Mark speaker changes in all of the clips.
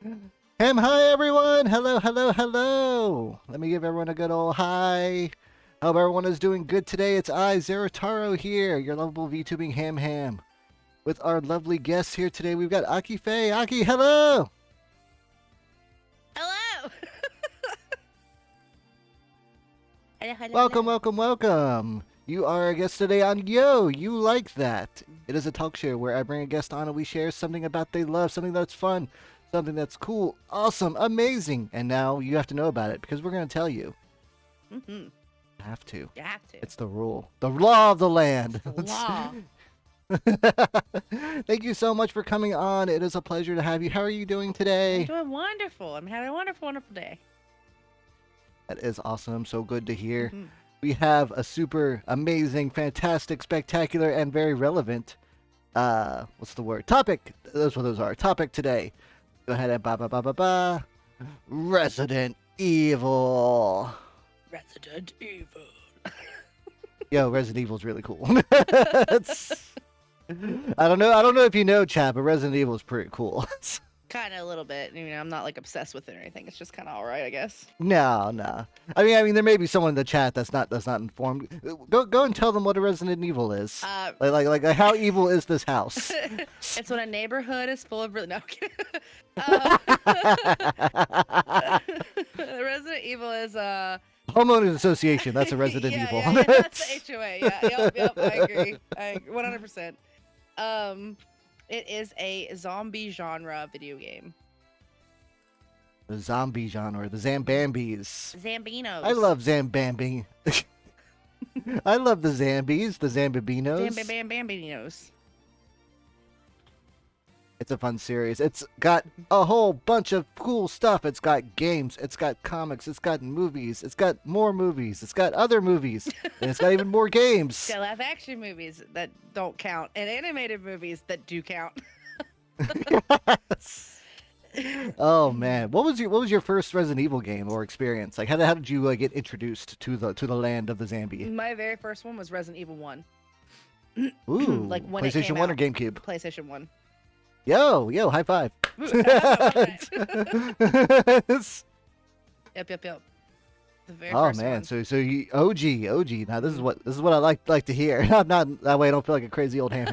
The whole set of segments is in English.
Speaker 1: Hi everyone! Hello, hello, hello! Let me give everyone a good old hi. Hope everyone is doing good today. It's I, Zarataro here, your lovable VTubing ham. With our lovely guests here today, we've got AkiFae. Aki, hello!
Speaker 2: Hello. Hello, hello,
Speaker 1: Welcome,
Speaker 2: hello.
Speaker 1: welcome, welcome! You are our guest today on Yo, You Like That. It is a talk show where I bring a guest on and we share something about they love, something that's fun, something that's cool, awesome, amazing, and now you have to know about it because we're going to tell you.
Speaker 2: Mm-hmm.
Speaker 1: Have to.
Speaker 2: You have to.
Speaker 1: It's the rule. The law of the land.
Speaker 2: It's the law.
Speaker 1: Thank you so much for coming on. It is a pleasure to have you. How are you doing
Speaker 2: I'm
Speaker 1: today?
Speaker 2: doing wonderful. I'm having a wonderful, wonderful day.
Speaker 1: That is awesome. So good to hear.
Speaker 2: Mm-hmm.
Speaker 1: We have a super amazing, fantastic, spectacular, and very relevant what's the word? Topic. That's what those are. Topic today. Go ahead and ba. Resident Evil.
Speaker 2: Resident Evil.
Speaker 1: Yo, Resident Evil's really cool. I don't know if you know, chat, but Resident Evil is pretty cool.
Speaker 2: Kind of a little bit. I'm not like obsessed with it or anything. It's just kind of all right, I guess.
Speaker 1: No. I mean, there may be someone in the chat that's not informed. Go and tell them what a Resident Evil is. Like how evil is this house?
Speaker 2: It's when a neighborhood is full of no. Resident Evil is
Speaker 1: Homeowners Association. That's a Resident
Speaker 2: yeah,
Speaker 1: Evil.
Speaker 2: yeah, that's the HOA. Yeah, yep. I agree. 100%. It is a zombie genre video game.
Speaker 1: The zombie genre, the Zambambis.
Speaker 2: Zambinos.
Speaker 1: I love Zambambi. I love the Zambies, the Zambabinos.
Speaker 2: Bambinos.
Speaker 1: It's a fun series. It's got a whole bunch of cool stuff. It's got games, it's got comics, it's got movies, it's got more movies, it's got other movies, and it's got even more games.
Speaker 2: It's got live action movies that don't count, and animated movies that do count.
Speaker 1: Oh man, what was your first Resident Evil game or experience? Like how did you get introduced to the land of the Zambi?
Speaker 2: My very first one was Resident Evil 1.
Speaker 1: Ooh,
Speaker 2: Like when
Speaker 1: PlayStation
Speaker 2: it came
Speaker 1: 1
Speaker 2: out.
Speaker 1: or GameCube?
Speaker 2: PlayStation 1.
Speaker 1: Yo, high five.
Speaker 2: Yep. The very
Speaker 1: Oh
Speaker 2: first
Speaker 1: man,
Speaker 2: one.
Speaker 1: so you OG. Now this is what I like to hear. I'm not that way. I don't feel like a crazy old ham.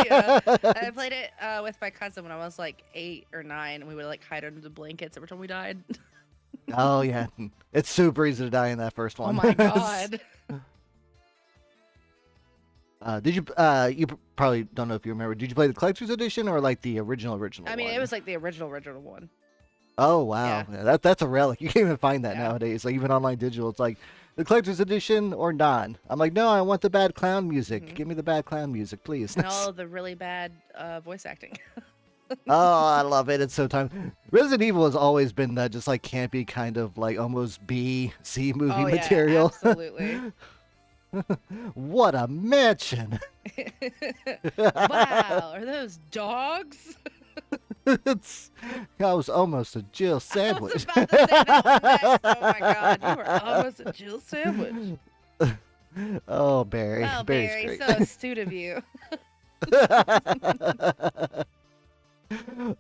Speaker 2: Yeah, I played it with my cousin when I was like 8 or 9, and we would like hide under the blankets every time we died.
Speaker 1: Oh yeah, it's super easy to die in that first
Speaker 2: Oh
Speaker 1: one.
Speaker 2: my god.
Speaker 1: Did you you probably don't know if you remember. Did you play the collector's edition or like the original
Speaker 2: I mean,
Speaker 1: one?
Speaker 2: it was like the original one.
Speaker 1: Oh wow, yeah, that's a relic. You can't even find that
Speaker 2: Yeah.
Speaker 1: nowadays. Like even online digital, it's like the collector's edition or non. I'm like, no, I want the bad clown music. Give me the bad clown music, please.
Speaker 2: And all of the really bad voice acting.
Speaker 1: Oh, I love it. It's so time. Resident Evil has always been that just like campy kind of like almost B C movie
Speaker 2: Oh yeah,
Speaker 1: material.
Speaker 2: absolutely.
Speaker 1: What a mansion!
Speaker 2: Wow, are those dogs?
Speaker 1: It's, I was almost a Jill
Speaker 2: I was
Speaker 1: sandwich.
Speaker 2: about to say that one next. Oh my god, you were almost a Jill sandwich.
Speaker 1: Oh, Barry.
Speaker 2: Oh,
Speaker 1: Barry's
Speaker 2: Barry,
Speaker 1: great.
Speaker 2: so astute of you.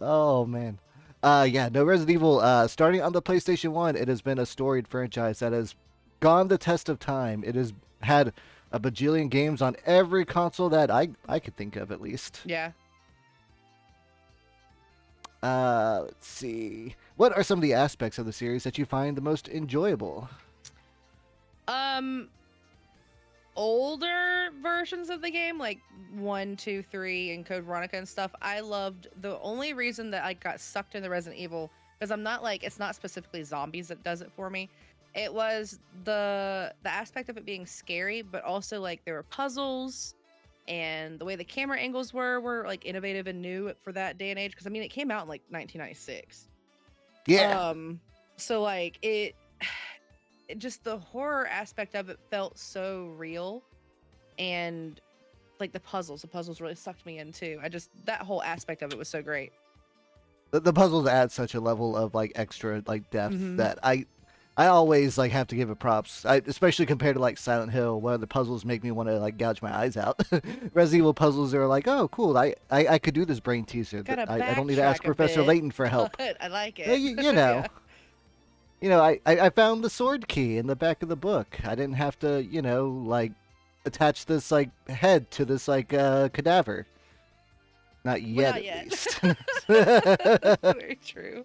Speaker 1: Oh man. Yeah, no Resident Evil. Starting on the PlayStation 1, it has been a storied franchise that has gone the test of time. It has had a bajillion games on every console that I could think of at least.
Speaker 2: Yeah.
Speaker 1: Let's see. What are some of the aspects of the series that you find the most enjoyable?
Speaker 2: Older versions of the game, like 1, 2, 3, and Code Veronica and stuff, I loved. The only reason that I got sucked into Resident Evil, because I'm not like, it's not specifically zombies that does it for me. It was the aspect of it being scary, but also like there were puzzles, and the way the camera angles were like innovative and new for that day and age. Because I mean, it came out in like 1996.
Speaker 1: Yeah.
Speaker 2: So like it just the horror aspect of it felt so real, and like the puzzles really sucked me in too. That whole aspect of it was so great.
Speaker 1: The puzzles add such a level of like extra like depth that I always like have to give it props, especially compared to like Silent Hill, where the puzzles make me want to like gouge my eyes out. Resident Evil puzzles are like, oh, cool, I could do this brain teaser.
Speaker 2: Gotta
Speaker 1: I don't need to ask
Speaker 2: backtrack a
Speaker 1: Professor
Speaker 2: bit,
Speaker 1: Layton for help.
Speaker 2: but I like
Speaker 1: Yeah,
Speaker 2: it.
Speaker 1: you know,
Speaker 2: Yeah.
Speaker 1: I found the sword key in the back of the book. I didn't have to, like attach this like head to this like cadaver. Not
Speaker 2: Well,
Speaker 1: yet,
Speaker 2: not
Speaker 1: at
Speaker 2: yet.
Speaker 1: least.
Speaker 2: Very true.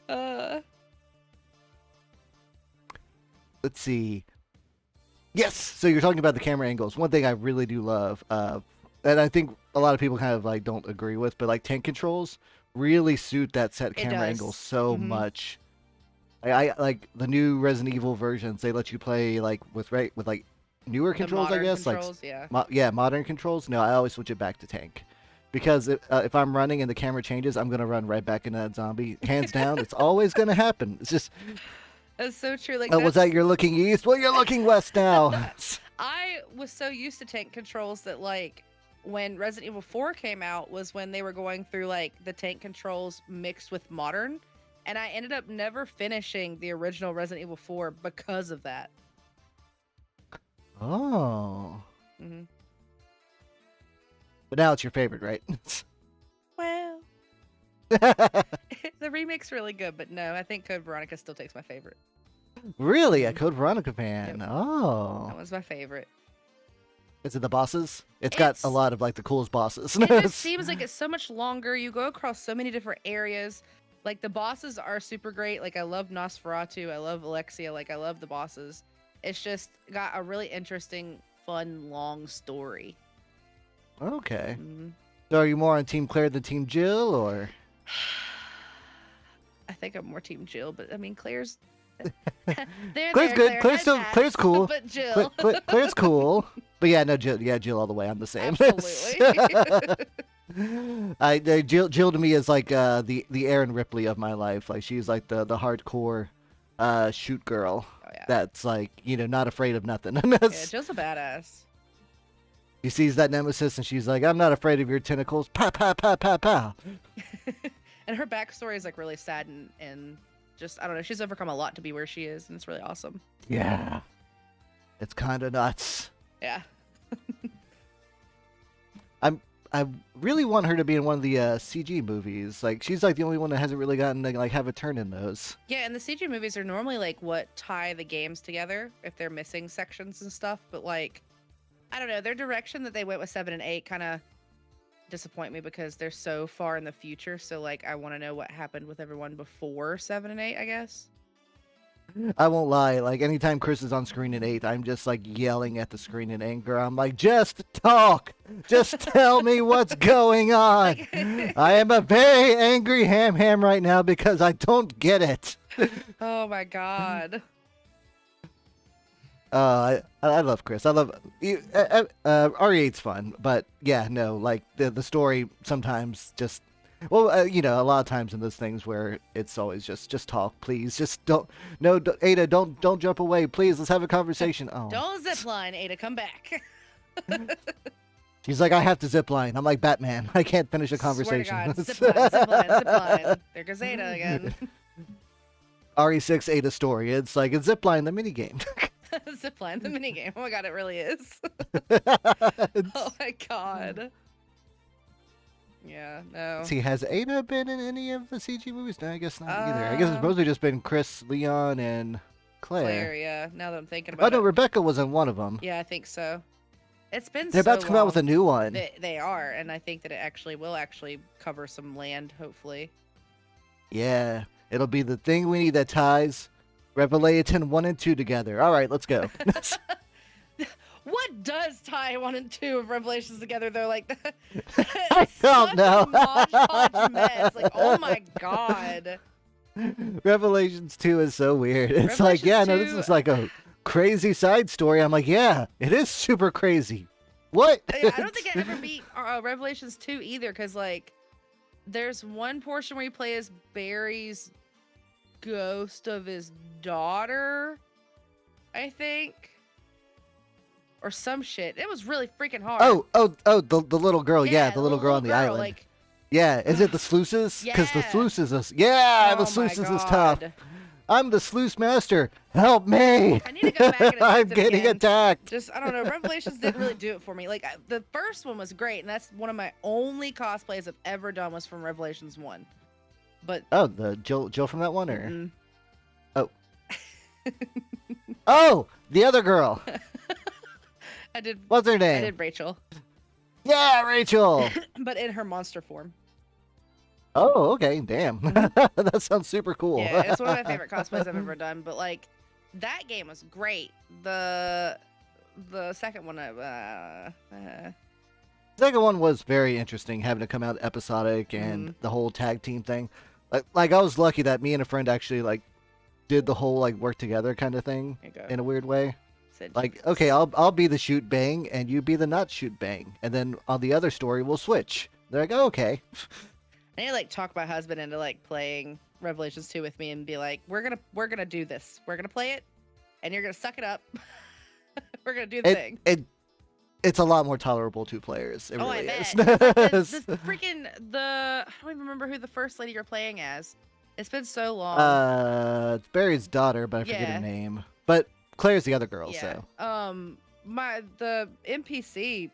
Speaker 2: Uh,
Speaker 1: Let's see. Yes. So you're talking about the camera angles. One thing I really do love, and I think a lot of people kind of like don't agree with, but like tank controls really suit that set
Speaker 2: it
Speaker 1: camera angle
Speaker 2: does.
Speaker 1: so
Speaker 2: Hmm.
Speaker 1: much. I like the new Resident Evil versions. They let you play like with like newer
Speaker 2: The
Speaker 1: controls, I
Speaker 2: modern
Speaker 1: guess. Like
Speaker 2: controls, yeah.
Speaker 1: yeah, modern controls. No, I always switch it back to tank. Because if I'm running and the camera changes, I'm gonna run right back into that zombie. Hands down, it's always gonna happen. It's just,
Speaker 2: That's so true. Like
Speaker 1: oh, was
Speaker 2: that's
Speaker 1: that you're looking east? Well, you're looking west now.
Speaker 2: I was so used to tank controls that like when Resident Evil 4 came out was when they were going through like the tank controls mixed with modern, and I ended up never finishing the original Resident Evil 4 because of that.
Speaker 1: Oh.
Speaker 2: Hmm.
Speaker 1: But now it's your favorite, right?
Speaker 2: Well, the remake's really good, but no, I think Code Veronica still takes my favorite.
Speaker 1: Really? A Code Veronica fan?
Speaker 2: Yep. That
Speaker 1: Oh.
Speaker 2: was my favorite.
Speaker 1: Is it the bosses? It's got a
Speaker 2: It's
Speaker 1: lot of like the coolest bosses.
Speaker 2: it just seems like it's so much longer. You go across so many different areas. Like the bosses are super great. Like I love Nosferatu. I love Alexia. Like I love the bosses. It's just got a really interesting, fun, long story.
Speaker 1: Okay.
Speaker 2: Mhm.
Speaker 1: So are you more on Team Claire than Team Jill, or?
Speaker 2: I think I'm more Team Jill, but I mean Claire's. There,
Speaker 1: Claire's good.
Speaker 2: Claire
Speaker 1: Claire's
Speaker 2: has
Speaker 1: still
Speaker 2: hats,
Speaker 1: Claire's cool.
Speaker 2: but Jill.
Speaker 1: Claire's cool. But yeah, no, Jill. Yeah, Jill all the way. I'm the same.
Speaker 2: Absolutely.
Speaker 1: Jill to me is like the Aaron Ripley of my life. Like she's like the hardcore shoot girl.
Speaker 2: Oh yeah.
Speaker 1: That's like not afraid of nothing.
Speaker 2: Yeah, Jill's a badass.
Speaker 1: She sees that nemesis and she's like, I'm not afraid of your tentacles. Pow pow pow pow pow.
Speaker 2: And her backstory is like really sad and just I don't know. She's overcome a lot to be where she is, and it's really awesome.
Speaker 1: Yeah, it's kind of nuts.
Speaker 2: Yeah.
Speaker 1: I really want her to be in one of the CG movies. Like she's like the only one that hasn't really gotten to like have a turn in those.
Speaker 2: Yeah, and the CG movies are normally like what tie the games together if they're missing sections and stuff. But like, I don't know, their direction that they went with 7 and 8 kind of disappoint me because they're so far in the future. So like, I want to know what happened with everyone before 7 and 8, I guess.
Speaker 1: I won't lie. Like anytime Chris is on screen in 8, I'm just like yelling at the screen in anger. I'm like, just talk. Just tell me what's going on. I am a very angry ham right now because I don't get it.
Speaker 2: Oh my god.
Speaker 1: I love Chris. I love RE8's fun, but yeah, no, like the story sometimes just. Well, a lot of times in those things where it's always just talk, please, just don't. No, Ada, don't jump away, please. Let's have a conversation. Oh,
Speaker 2: Don't zipline, Ada, come back.
Speaker 1: she's like, I have to zip line. I'm like Batman. I can't finish a
Speaker 2: Swear to
Speaker 1: conversation.
Speaker 2: God, zipline. There goes Ada again.
Speaker 1: RE6 Ada story. It's like a zip line, the minigame.
Speaker 2: Zipline, the minigame. Oh my god, it really is. Oh my god. Yeah, no.
Speaker 1: See, has Ada been in any of the CG movies? No, I guess not either. I guess it's mostly just been Chris, Leon, and Claire.
Speaker 2: Claire, yeah. Now that I'm thinking
Speaker 1: Oh
Speaker 2: about
Speaker 1: no,
Speaker 2: it.
Speaker 1: Rebecca was in one of them.
Speaker 2: Yeah, I think so. It's been
Speaker 1: They're
Speaker 2: so
Speaker 1: about to come out with a
Speaker 2: long.
Speaker 1: new one.
Speaker 2: They are, and I think that it actually will cover some land, hopefully.
Speaker 1: Yeah, it'll be the thing we need that ties Revelation 1 and 2 together. All right, let's go.
Speaker 2: What does tie 1 and 2 of Revelations together though? Like
Speaker 1: I
Speaker 2: it's
Speaker 1: don't
Speaker 2: such
Speaker 1: know.
Speaker 2: a modge mess. Like, oh my god.
Speaker 1: Revelations 2 is so weird. It's like,
Speaker 2: Revelations
Speaker 1: yeah, no, this
Speaker 2: 2
Speaker 1: is like a crazy side story. I'm like, yeah, it is super crazy. What?
Speaker 2: Yeah, I don't think I ever beat Revelations 2 either, because like there's one portion where you play as Barry's ghost of his daughter, I think. Or some shit. It was really freaking hard.
Speaker 1: The little girl. Yeah, the little girl on the island.
Speaker 2: Like,
Speaker 1: yeah, is it the sluices? Because the
Speaker 2: Yeah.
Speaker 1: sluices is, yeah,
Speaker 2: oh
Speaker 1: the sluices
Speaker 2: my
Speaker 1: is tough.
Speaker 2: God.
Speaker 1: I'm the sluice master. Help me!
Speaker 2: I need to go back and attempt
Speaker 1: I'm
Speaker 2: it
Speaker 1: getting
Speaker 2: again.
Speaker 1: attacked.
Speaker 2: Just I don't know. Revelations didn't really do it for me. Like the first one was great, and that's one of my only cosplays I've ever done was from Revelations 1. But
Speaker 1: Oh, the Jill from that one, or
Speaker 2: mm-mm.
Speaker 1: oh, oh, the other girl.
Speaker 2: I did.
Speaker 1: What's her
Speaker 2: I
Speaker 1: name?
Speaker 2: did Rachel,
Speaker 1: Yeah, Rachel.
Speaker 2: but in her monster form.
Speaker 1: Oh, okay. Damn, that sounds super cool.
Speaker 2: Yeah, it's one of my favorite cosplays I've ever done. But like, that game was great. The second one,
Speaker 1: Second one was very interesting, having to come out episodic and the whole tag team thing. Like I was lucky that me and a friend actually like did the whole like work together kind of thing
Speaker 2: there you go.
Speaker 1: in a weird way.
Speaker 2: Said
Speaker 1: Like, okay, I'll be the shoot bang and you be the not shoot bang, and then on the other story we'll switch. They're like, oh, okay.
Speaker 2: I need to like talk my husband into like playing Revelations 2 with me and be like, we're gonna do this. We're gonna play it, and you're gonna suck it up. We're gonna do the thing.
Speaker 1: It's a lot more tolerable to players. It really
Speaker 2: I bet.
Speaker 1: is.
Speaker 2: Like this freaking I don't even remember who the first lady you're playing as. It's been so long.
Speaker 1: It's Barry's daughter, but I forget
Speaker 2: Yeah.
Speaker 1: her name. But Claire's the other girl,
Speaker 2: Yeah.
Speaker 1: so.
Speaker 2: The NPC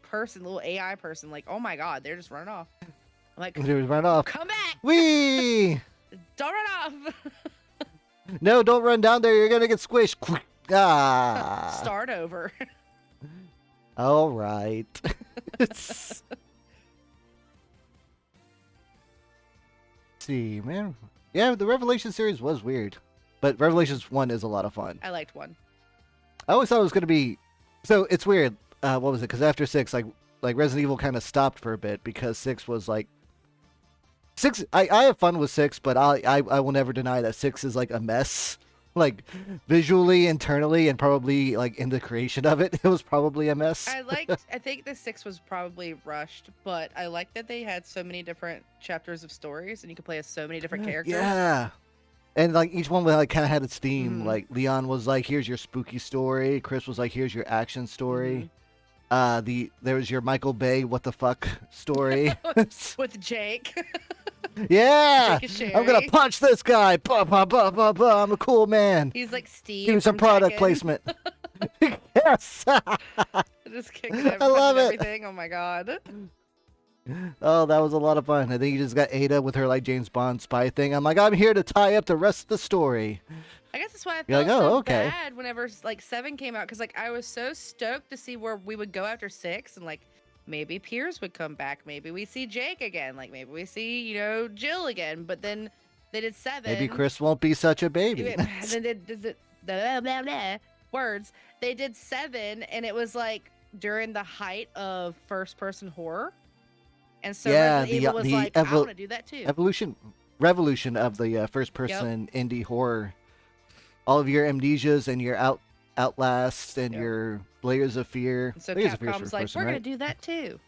Speaker 2: person, little AI person, like, oh my god, they're just running off. I'm like,
Speaker 1: Dude, run off.
Speaker 2: come back!
Speaker 1: Whee!
Speaker 2: Don't run off!
Speaker 1: No, don't run down there. You're gonna get squished. Ah.
Speaker 2: Start over.
Speaker 1: All right. Let's see, man. Yeah, the Revelation series was weird, but Revelations 1 is a lot of fun.
Speaker 2: I liked 1.
Speaker 1: I always thought it was gonna be. So it's weird. What was it? Because after 6, like Resident Evil kind of stopped for a bit because 6 was like. 6. I have fun with 6, but I will never deny that 6 is like a mess. Like visually, internally, and probably like in the creation of it, it was probably a mess.
Speaker 2: I think the 6 was probably rushed, but I liked that they had so many different chapters of stories, and you could play as so many different characters.
Speaker 1: Yeah. And like each one like kind of had its theme.
Speaker 2: Mhm.
Speaker 1: Like Leon was like, "Here's your spooky story." Chris was like, "Here's your action story." There was your Michael Bay what the fuck story.
Speaker 2: With Jake.
Speaker 1: Yeah,
Speaker 2: Jake and
Speaker 1: I'm gonna
Speaker 2: Sherry.
Speaker 1: punch this guy. Bah, bah, bah, bah, bah. I'm a cool man.
Speaker 2: He's like Steve.
Speaker 1: Give me some
Speaker 2: from
Speaker 1: product
Speaker 2: Tekken.
Speaker 1: placement. Yes.
Speaker 2: Just kicking
Speaker 1: I love it.
Speaker 2: everything. Oh my god.
Speaker 1: Oh, that was a lot of fun. I think you just got Ada with her like James Bond spy thing. I'm like, I'm here to tie up the rest of the story.
Speaker 2: I guess that's why I
Speaker 1: You're
Speaker 2: felt
Speaker 1: like, oh,
Speaker 2: so
Speaker 1: okay.
Speaker 2: bad whenever like 7 came out, because like I was so stoked to see where we would go after 6, and like maybe Piers would come back, maybe we see Jake again, like maybe we see Jill again. But then they did 7.
Speaker 1: Maybe Chris won't be such a baby.
Speaker 2: And then they did blah, blah, blah, words. They did 7, and it was like during the height of first-person horror, and so
Speaker 1: Yeah,
Speaker 2: Resident Evil was
Speaker 1: the
Speaker 2: like, I want to do that too.
Speaker 1: revolution of the first-person indie horror. All of your amnesias and your outlast and
Speaker 2: Yep.
Speaker 1: your layers of fear.
Speaker 2: And so
Speaker 1: Layers of Fear is
Speaker 2: Capcom's
Speaker 1: first
Speaker 2: like,
Speaker 1: person,
Speaker 2: we're
Speaker 1: right?
Speaker 2: gonna do that too,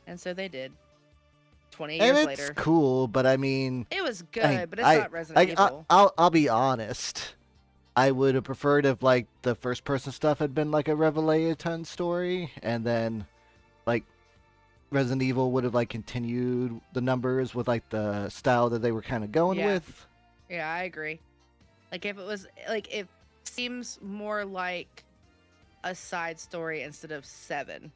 Speaker 2: and so they did. 20
Speaker 1: And
Speaker 2: years
Speaker 1: it's
Speaker 2: later,
Speaker 1: cool, but I mean,
Speaker 2: it was good,
Speaker 1: I-
Speaker 2: but it's not Resident Evil.
Speaker 1: I'll be honest. I would have preferred if like the first-person stuff had been like a Revelation story, and then like Resident Evil would have like continued the numbers with like the style that they were kind of going
Speaker 2: Yeah.
Speaker 1: with.
Speaker 2: Yeah, I agree. Like if it was like it seems more like a side story instead of 7.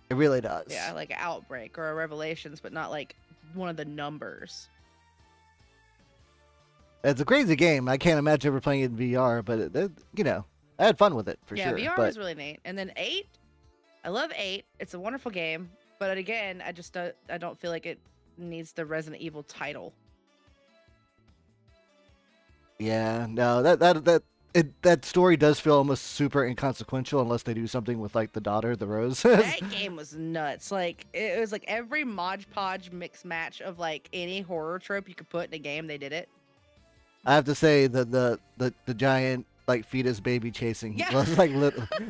Speaker 1: It really does.
Speaker 2: Yeah, like Outbreak or a Revelations, but not like one of the numbers.
Speaker 1: It's a crazy game. I can't imagine ever playing it in VR, but I had fun with it for
Speaker 2: Yeah,
Speaker 1: sure.
Speaker 2: VR
Speaker 1: but
Speaker 2: was really neat. And then 8, I love 8. It's a wonderful game, but again, I don't feel like it needs the Resident Evil title.
Speaker 1: yeah, no, that story does feel almost super inconsequential unless they do something with like the daughter, the Rose.
Speaker 2: That game was nuts. Like it was like every Mod Podge mix match of like any horror trope you could put in a game, they did it.
Speaker 1: I have to say the giant like fetus baby chasing
Speaker 2: Yeah.
Speaker 1: was like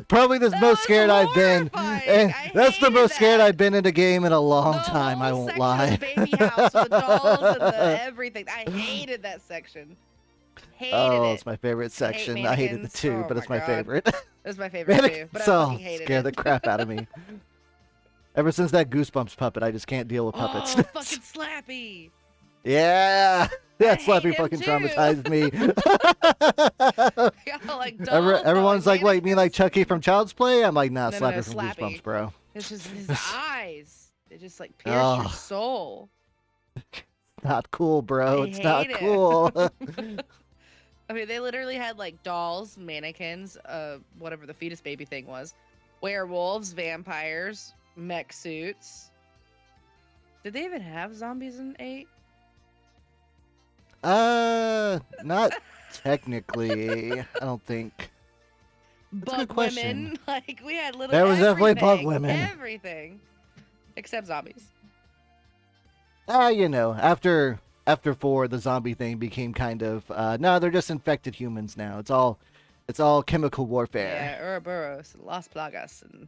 Speaker 1: probably the
Speaker 2: That
Speaker 1: most
Speaker 2: was
Speaker 1: scared I've been.
Speaker 2: horrifying.
Speaker 1: And
Speaker 2: I
Speaker 1: that's the
Speaker 2: hated
Speaker 1: most scared
Speaker 2: that.
Speaker 1: I've been in a game in a long
Speaker 2: The
Speaker 1: time. I
Speaker 2: whole
Speaker 1: won't
Speaker 2: section
Speaker 1: lie.
Speaker 2: of the baby house with dolls and the everything. I hated that section. Hated
Speaker 1: Oh,
Speaker 2: it.
Speaker 1: it's my favorite section. I hated it
Speaker 2: mannequins.
Speaker 1: too,
Speaker 2: Oh
Speaker 1: but it's
Speaker 2: my
Speaker 1: my
Speaker 2: God.
Speaker 1: favorite.
Speaker 2: It was my favorite too, but I
Speaker 1: so
Speaker 2: fucking hated
Speaker 1: scared
Speaker 2: it.
Speaker 1: the crap out of me. Ever since that Goosebumps puppet, I just can't deal with puppets.
Speaker 2: Oh, fucking Slappy!
Speaker 1: Yeah,
Speaker 2: I
Speaker 1: that
Speaker 2: hate
Speaker 1: slappy
Speaker 2: him
Speaker 1: fucking
Speaker 2: too.
Speaker 1: traumatized me.
Speaker 2: Y'all like dolls, not like
Speaker 1: Everyone's like, "What, you mean like
Speaker 2: mannequins?
Speaker 1: Chucky from Child's Play?" I'm like, "Nah,
Speaker 2: No,
Speaker 1: Slappy from Goosebumps,
Speaker 2: Slappy.
Speaker 1: bro."
Speaker 2: It's just his eyes. They just like pierce your
Speaker 1: Oh,
Speaker 2: soul.
Speaker 1: not cool, bro.
Speaker 2: I
Speaker 1: It's not
Speaker 2: hate it.
Speaker 1: cool.
Speaker 2: I mean, they literally had like dolls, mannequins, whatever the fetus baby thing was, werewolves, vampires, mech suits. Did they even have zombies in 8?
Speaker 1: Not technically. I don't think. That's a good
Speaker 2: Bug
Speaker 1: question.
Speaker 2: women. Like, we had little
Speaker 1: There was definitely bug
Speaker 2: everything.
Speaker 1: women.
Speaker 2: Everything. Except zombies.
Speaker 1: You know, after 4, the zombie thing became kind of no, they're just infected humans now. It's all chemical warfare.
Speaker 2: Yeah, Ouroboros, Las Plagas, and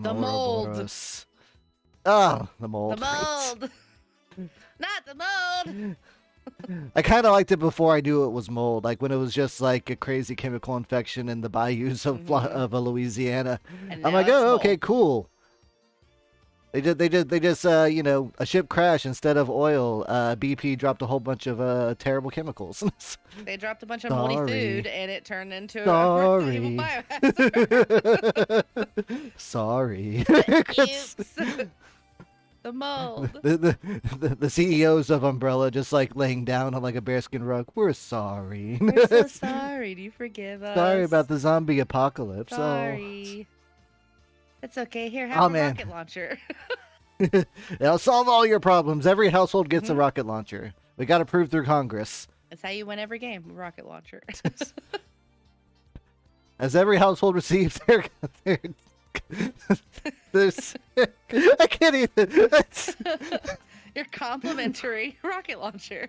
Speaker 2: the mold.
Speaker 1: Ouroboros. Oh, the
Speaker 2: The
Speaker 1: mold. Right.
Speaker 2: mold. Not the mold.
Speaker 1: I kind of liked it before I knew it was mold, like when it was just like a crazy chemical infection in the bayous of of Louisiana.
Speaker 2: And
Speaker 1: I'm
Speaker 2: now
Speaker 1: like,
Speaker 2: it's
Speaker 1: oh, okay,
Speaker 2: mold.
Speaker 1: cool. They just you know, a ship crashed instead of oil. BP dropped a whole bunch of terrible chemicals.
Speaker 2: They dropped a bunch of moldy
Speaker 1: Sorry.
Speaker 2: food and it turned into a Resident Evil
Speaker 1: Sorry.
Speaker 2: biohazard.
Speaker 1: Sorry.
Speaker 2: Oops. The mold.
Speaker 1: The CEOs of Umbrella just like laying down on like a bearskin rug. We're sorry.
Speaker 2: We're so sorry. Do you forgive us?
Speaker 1: Sorry about the zombie apocalypse.
Speaker 2: Sorry. It's okay. Here,
Speaker 1: Oh,
Speaker 2: have
Speaker 1: oh
Speaker 2: a
Speaker 1: man.
Speaker 2: rocket launcher.
Speaker 1: It'll solve all your problems. Every household gets a
Speaker 2: Mhm.
Speaker 1: rocket launcher. We got approved through Congress.
Speaker 2: That's how you win every game. A rocket launcher.
Speaker 1: As every household receives their this I can't even.
Speaker 2: Your complimentary rocket launcher.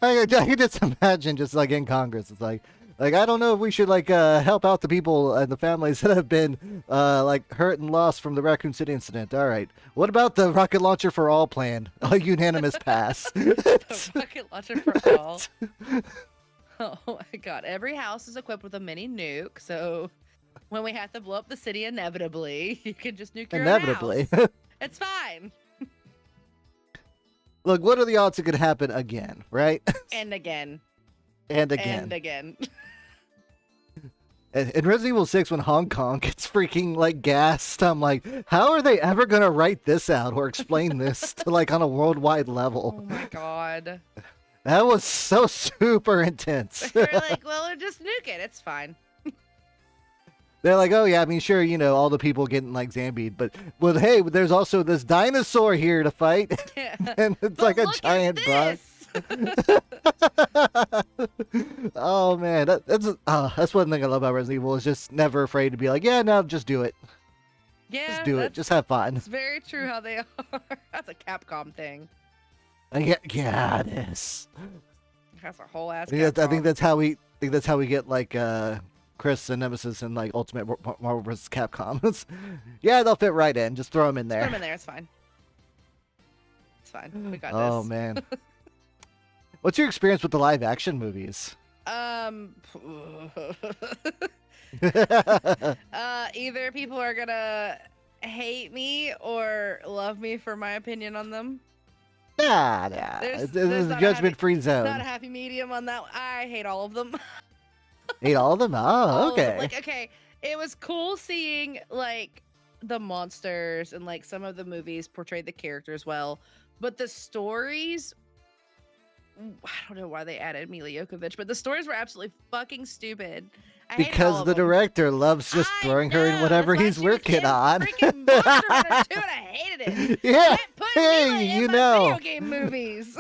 Speaker 1: I can just imagine just like in Congress, it's like I don't know if we should like help out the people and the families that have been like hurt and lost from the Raccoon City incident. All right, what about the rocket launcher for all plan? A unanimous pass.
Speaker 2: The rocket launcher for all. Oh my god. Every house is equipped with a mini nuke, so when we have to blow up the city inevitably, you can just nuke your
Speaker 1: Inevitably.
Speaker 2: own house. It's fine.
Speaker 1: Look, what are the odds it could happen again, right?
Speaker 2: And again.
Speaker 1: And again.
Speaker 2: And again.
Speaker 1: In Resident Evil 6, when Hong Kong gets freaking like gassed, I'm like, how are they ever gonna write this out or explain this to like on a worldwide
Speaker 2: Oh
Speaker 1: level?
Speaker 2: my god.
Speaker 1: That was so super intense.
Speaker 2: They're like, well, just nuke it. It's fine.
Speaker 1: They're like, oh yeah, I mean, sure, you know, all the people getting like zombied, but well, hey, there's also this dinosaur here to fight,
Speaker 2: Yeah.
Speaker 1: and it's
Speaker 2: But
Speaker 1: like a
Speaker 2: look at
Speaker 1: giant bug.
Speaker 2: this!
Speaker 1: Oh man, that's one thing I love about Resident Evil is just never afraid to be like, yeah, no, just do it,
Speaker 2: Yeah,
Speaker 1: just do it,
Speaker 2: that's
Speaker 1: just have fun.
Speaker 2: it's very true how they are. That's a Capcom thing.
Speaker 1: Yeah, it is.
Speaker 2: That's a whole ass.
Speaker 1: I
Speaker 2: Capcom.
Speaker 1: think that's how we get like Chris and Nemesis and like Ultimate Marvel vs. Capcom. Yeah, they'll fit right in. Just throw them in
Speaker 2: Just put
Speaker 1: there.
Speaker 2: them in there. It's fine. It's fine. We got
Speaker 1: Oh
Speaker 2: this.
Speaker 1: man. What's your experience with the live action movies?
Speaker 2: Either people are gonna hate me or love me for my opinion on them.
Speaker 1: Nah.
Speaker 2: There's
Speaker 1: This is a
Speaker 2: not a
Speaker 1: judgment-free
Speaker 2: Not a
Speaker 1: zone.
Speaker 2: happy medium on that. I hate all of them.
Speaker 1: Hate all of them? Oh,
Speaker 2: All of them.
Speaker 1: okay.
Speaker 2: Like, okay, it was cool seeing like the monsters and like some of the movies portrayed the characters well, but the stories, I don't know why they added Mila Jokovic, but the stories were absolutely fucking stupid. I hated all
Speaker 1: Because
Speaker 2: of
Speaker 1: the
Speaker 2: them.
Speaker 1: director loves just
Speaker 2: I
Speaker 1: throwing her in
Speaker 2: know,
Speaker 1: whatever
Speaker 2: that's why
Speaker 1: he's
Speaker 2: she was
Speaker 1: working
Speaker 2: in
Speaker 1: on.
Speaker 2: Freaking Monster Hunter 2, and I hated it.
Speaker 1: Yeah.
Speaker 2: Quit putting
Speaker 1: Hey,
Speaker 2: Mila in
Speaker 1: you
Speaker 2: my
Speaker 1: know.
Speaker 2: video game movies.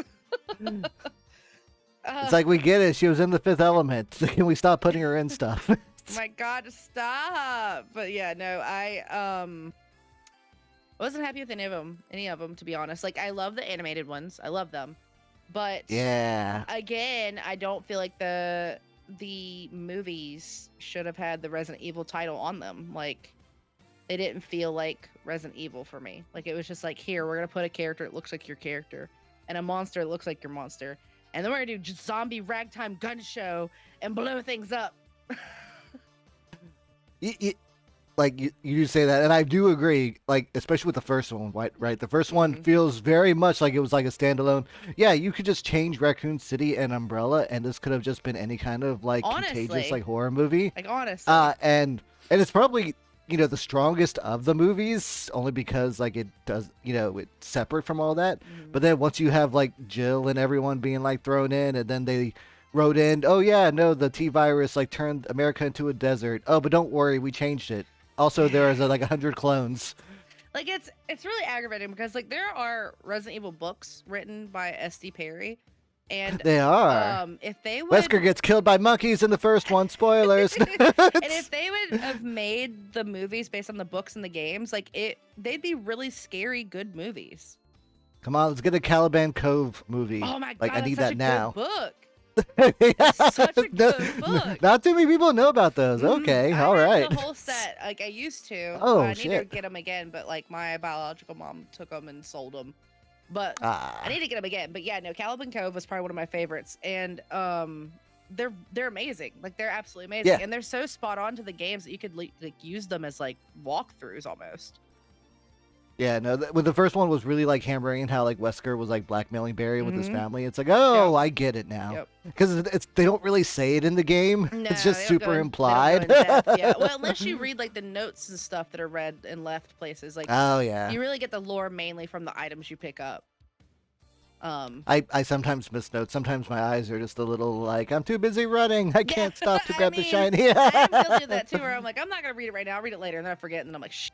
Speaker 1: It's like we get it. She was in the Fifth Element. Can we stop putting her in stuff?
Speaker 2: My God, stop! But yeah, no, I wasn't happy with any of them, to be honest. Like, I love the animated ones, I love them, but
Speaker 1: Yeah.
Speaker 2: again, I don't feel like the movies should have had the Resident Evil title on them. Like, they didn't feel like Resident Evil for me. Like, it was just like, here, we're gonna put a character that looks like your character, and a monster that looks like your monster, and then we're gonna do just zombie ragtime gun show and blow things up.
Speaker 1: like you say that, and I do agree. Like especially with the first one, right? Right, the first one
Speaker 2: Hmm.
Speaker 1: feels very much like it was like a standalone. Yeah, you could just change Raccoon City and Umbrella, and this could have just been any kind of like contagious
Speaker 2: Honestly,
Speaker 1: like horror movie.
Speaker 2: like honestly.
Speaker 1: And it's probably the strongest of the movies, only because like it does it's separate from all that.
Speaker 2: Mhm.
Speaker 1: But then once you have like Jill and everyone being like thrown in, and then they wrote in, oh yeah, no, the T virus like turned America into a desert. Oh, but don't worry, we changed it. Also, there is like 100 clones.
Speaker 2: Like it's really aggravating because like there are Resident Evil books written by S.D. Perry, and
Speaker 1: They are.
Speaker 2: if they
Speaker 1: Wesker
Speaker 2: would
Speaker 1: gets killed by monkeys in the first one. Spoilers.
Speaker 2: and if they would have made the movies based on the books and the games, like they'd be really scary good movies.
Speaker 1: Come on, let's get a Caliban Cove movie.
Speaker 2: Oh my
Speaker 1: Like
Speaker 2: god,
Speaker 1: I
Speaker 2: that's
Speaker 1: need
Speaker 2: such a
Speaker 1: that now.
Speaker 2: good book. That's such a
Speaker 1: No,
Speaker 2: good book.
Speaker 1: not too many people know about those.
Speaker 2: Mhm.
Speaker 1: Okay,
Speaker 2: I
Speaker 1: all
Speaker 2: have
Speaker 1: right.
Speaker 2: the whole set. Like I used to.
Speaker 1: Oh,
Speaker 2: I need to
Speaker 1: shit.
Speaker 2: get them again, but like my biological mom took them and sold them. But I
Speaker 1: Ah,
Speaker 2: need to get them again. But yeah, no, Caliban Cove was probably one of my favorites, and they're amazing. Like they're absolutely amazing,
Speaker 1: yeah.
Speaker 2: and they're so spot on to the games that you could like use them as like walkthroughs almost.
Speaker 1: Yeah, no, when the first one was really like hammering how like Wesker was like blackmailing Barry with his
Speaker 2: Hmm.
Speaker 1: family. It's like, oh,
Speaker 2: Yep.
Speaker 1: I get it now.
Speaker 2: Yep.
Speaker 1: Because it's they don't really say it in the game.
Speaker 2: No,
Speaker 1: It's just
Speaker 2: they don't go
Speaker 1: super
Speaker 2: in. They don't go
Speaker 1: implied.
Speaker 2: in depth. Yeah. Well, unless you read like the notes and stuff that are read and left places, like
Speaker 1: Oh yeah.
Speaker 2: you really get the lore mainly from the items you pick up. Um.
Speaker 1: I sometimes miss notes. Sometimes my eyes are just a little like I'm too busy running. I
Speaker 2: Yeah.
Speaker 1: can't stop to
Speaker 2: I
Speaker 1: grab the
Speaker 2: mean,
Speaker 1: shiny.
Speaker 2: I am guilty of that too. Where I'm like, I'm not gonna read it right now. I'll read it later, and then I forget, and then I'm like, shit.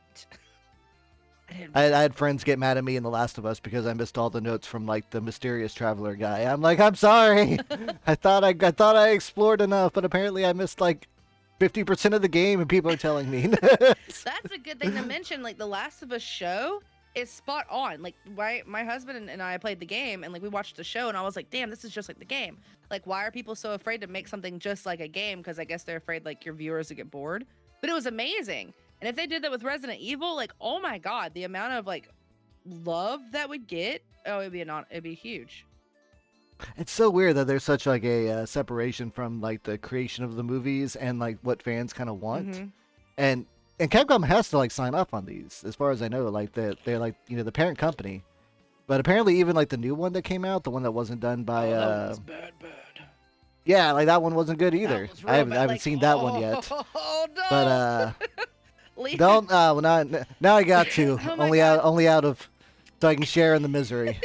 Speaker 2: I didn't.
Speaker 1: I had friends get mad at me in The Last of Us because I missed all the notes from like the mysterious traveler guy. I'm like, I'm sorry. I thought I explored enough, but apparently I missed like 50% of the game, and people are telling me.
Speaker 2: That's a good thing to mention. Like the Last of Us show is spot on. Like my husband and I played the game, and like we watched the show, and I was like, damn, this is just like the game. Like, why are people so afraid to make something just like a game? Because I guess they're afraid like your viewers would get bored. But it was amazing. And if they did that with Resident Evil, like, oh my god, the amount of like love that would get, oh, it'd be huge.
Speaker 1: It's so weird that there's such like a separation from like the creation of the movies and like what fans kind of want.
Speaker 2: Hmm.
Speaker 1: And Capcom has to like sign off on these, as far as I know. Like they're like the parent company. But apparently, even like the new one that came out, the one that wasn't done by
Speaker 2: Oh, that was bad.
Speaker 1: yeah, like that one wasn't good either.
Speaker 2: That was
Speaker 1: I
Speaker 2: real
Speaker 1: haven't
Speaker 2: bad.
Speaker 1: I haven't
Speaker 2: Like,
Speaker 1: seen that one yet.
Speaker 2: Oh no!
Speaker 1: But
Speaker 2: Leave-
Speaker 1: don't well now I got to
Speaker 2: Oh my
Speaker 1: only
Speaker 2: God.
Speaker 1: only out of so I can share in the misery.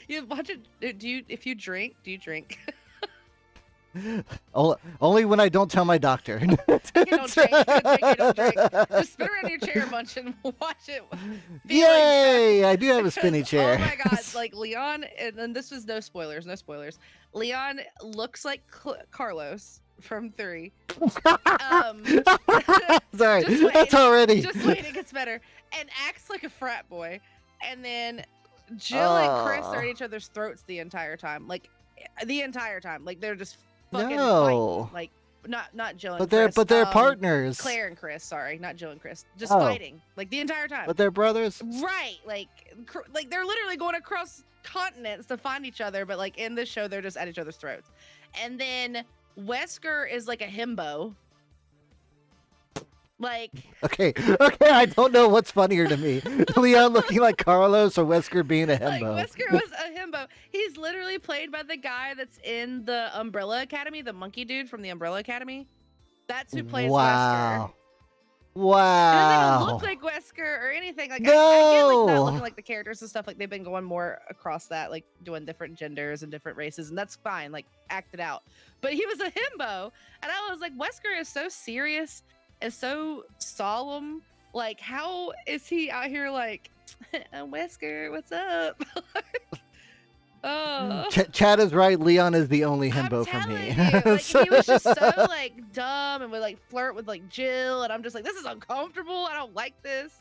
Speaker 2: You watch it. Do you? If you drink, do you drink?
Speaker 1: Only when I don't tell my doctor.
Speaker 2: You don't drink. You don't drink. Just spin around in your chair a bunch and watch it. Be like,
Speaker 1: Yay! I do have a spinny
Speaker 2: because,
Speaker 1: chair.
Speaker 2: oh my god! Like Leon, and then this was no spoilers. No spoilers. Leon looks like Carlos from 3.
Speaker 1: Sorry,
Speaker 2: Just wait.
Speaker 1: that's already.
Speaker 2: Just wait, it gets better. And acts like a frat boy. And then Jill and Chris are at each other's throats the entire time. Like the entire time. Like they're just fucking
Speaker 1: No.
Speaker 2: fighting. Like not Jill and
Speaker 1: But
Speaker 2: Chris.
Speaker 1: they're partners.
Speaker 2: Claire and Chris, sorry, not Jill and Chris. Just
Speaker 1: Oh.
Speaker 2: fighting. Like the entire time.
Speaker 1: But they're brothers.
Speaker 2: Right. Like they're literally going across continents to find each other, but like in this show they're just at each other's throats. And then Wesker is like a himbo. Like
Speaker 1: Okay, I don't know what's funnier to me. Leon looking like Carlos or Wesker being a
Speaker 2: Like
Speaker 1: himbo.
Speaker 2: Wesker was a himbo. He's literally played by the guy that's in the Umbrella Academy, the monkey dude from the Umbrella Academy. That's who plays Wesker.
Speaker 1: Wow.
Speaker 2: It doesn't even
Speaker 1: Wow.
Speaker 2: look like Wesker or anything. Like I get like not
Speaker 1: No.
Speaker 2: looking like the characters and stuff. Like they've been going more across that, like doing different genders and different races, and that's fine. Like act it out. But he was a himbo, and I was like, Wesker is so serious and so solemn. Like, how is he out here like, Wesker, what's up? Oh.
Speaker 1: Chad is right. Leon is the only
Speaker 2: I'm
Speaker 1: himbo for
Speaker 2: telling
Speaker 1: me.
Speaker 2: you, like, he was just so like dumb and would like flirt with like Jill, and I'm just like, this is uncomfortable. I don't like this.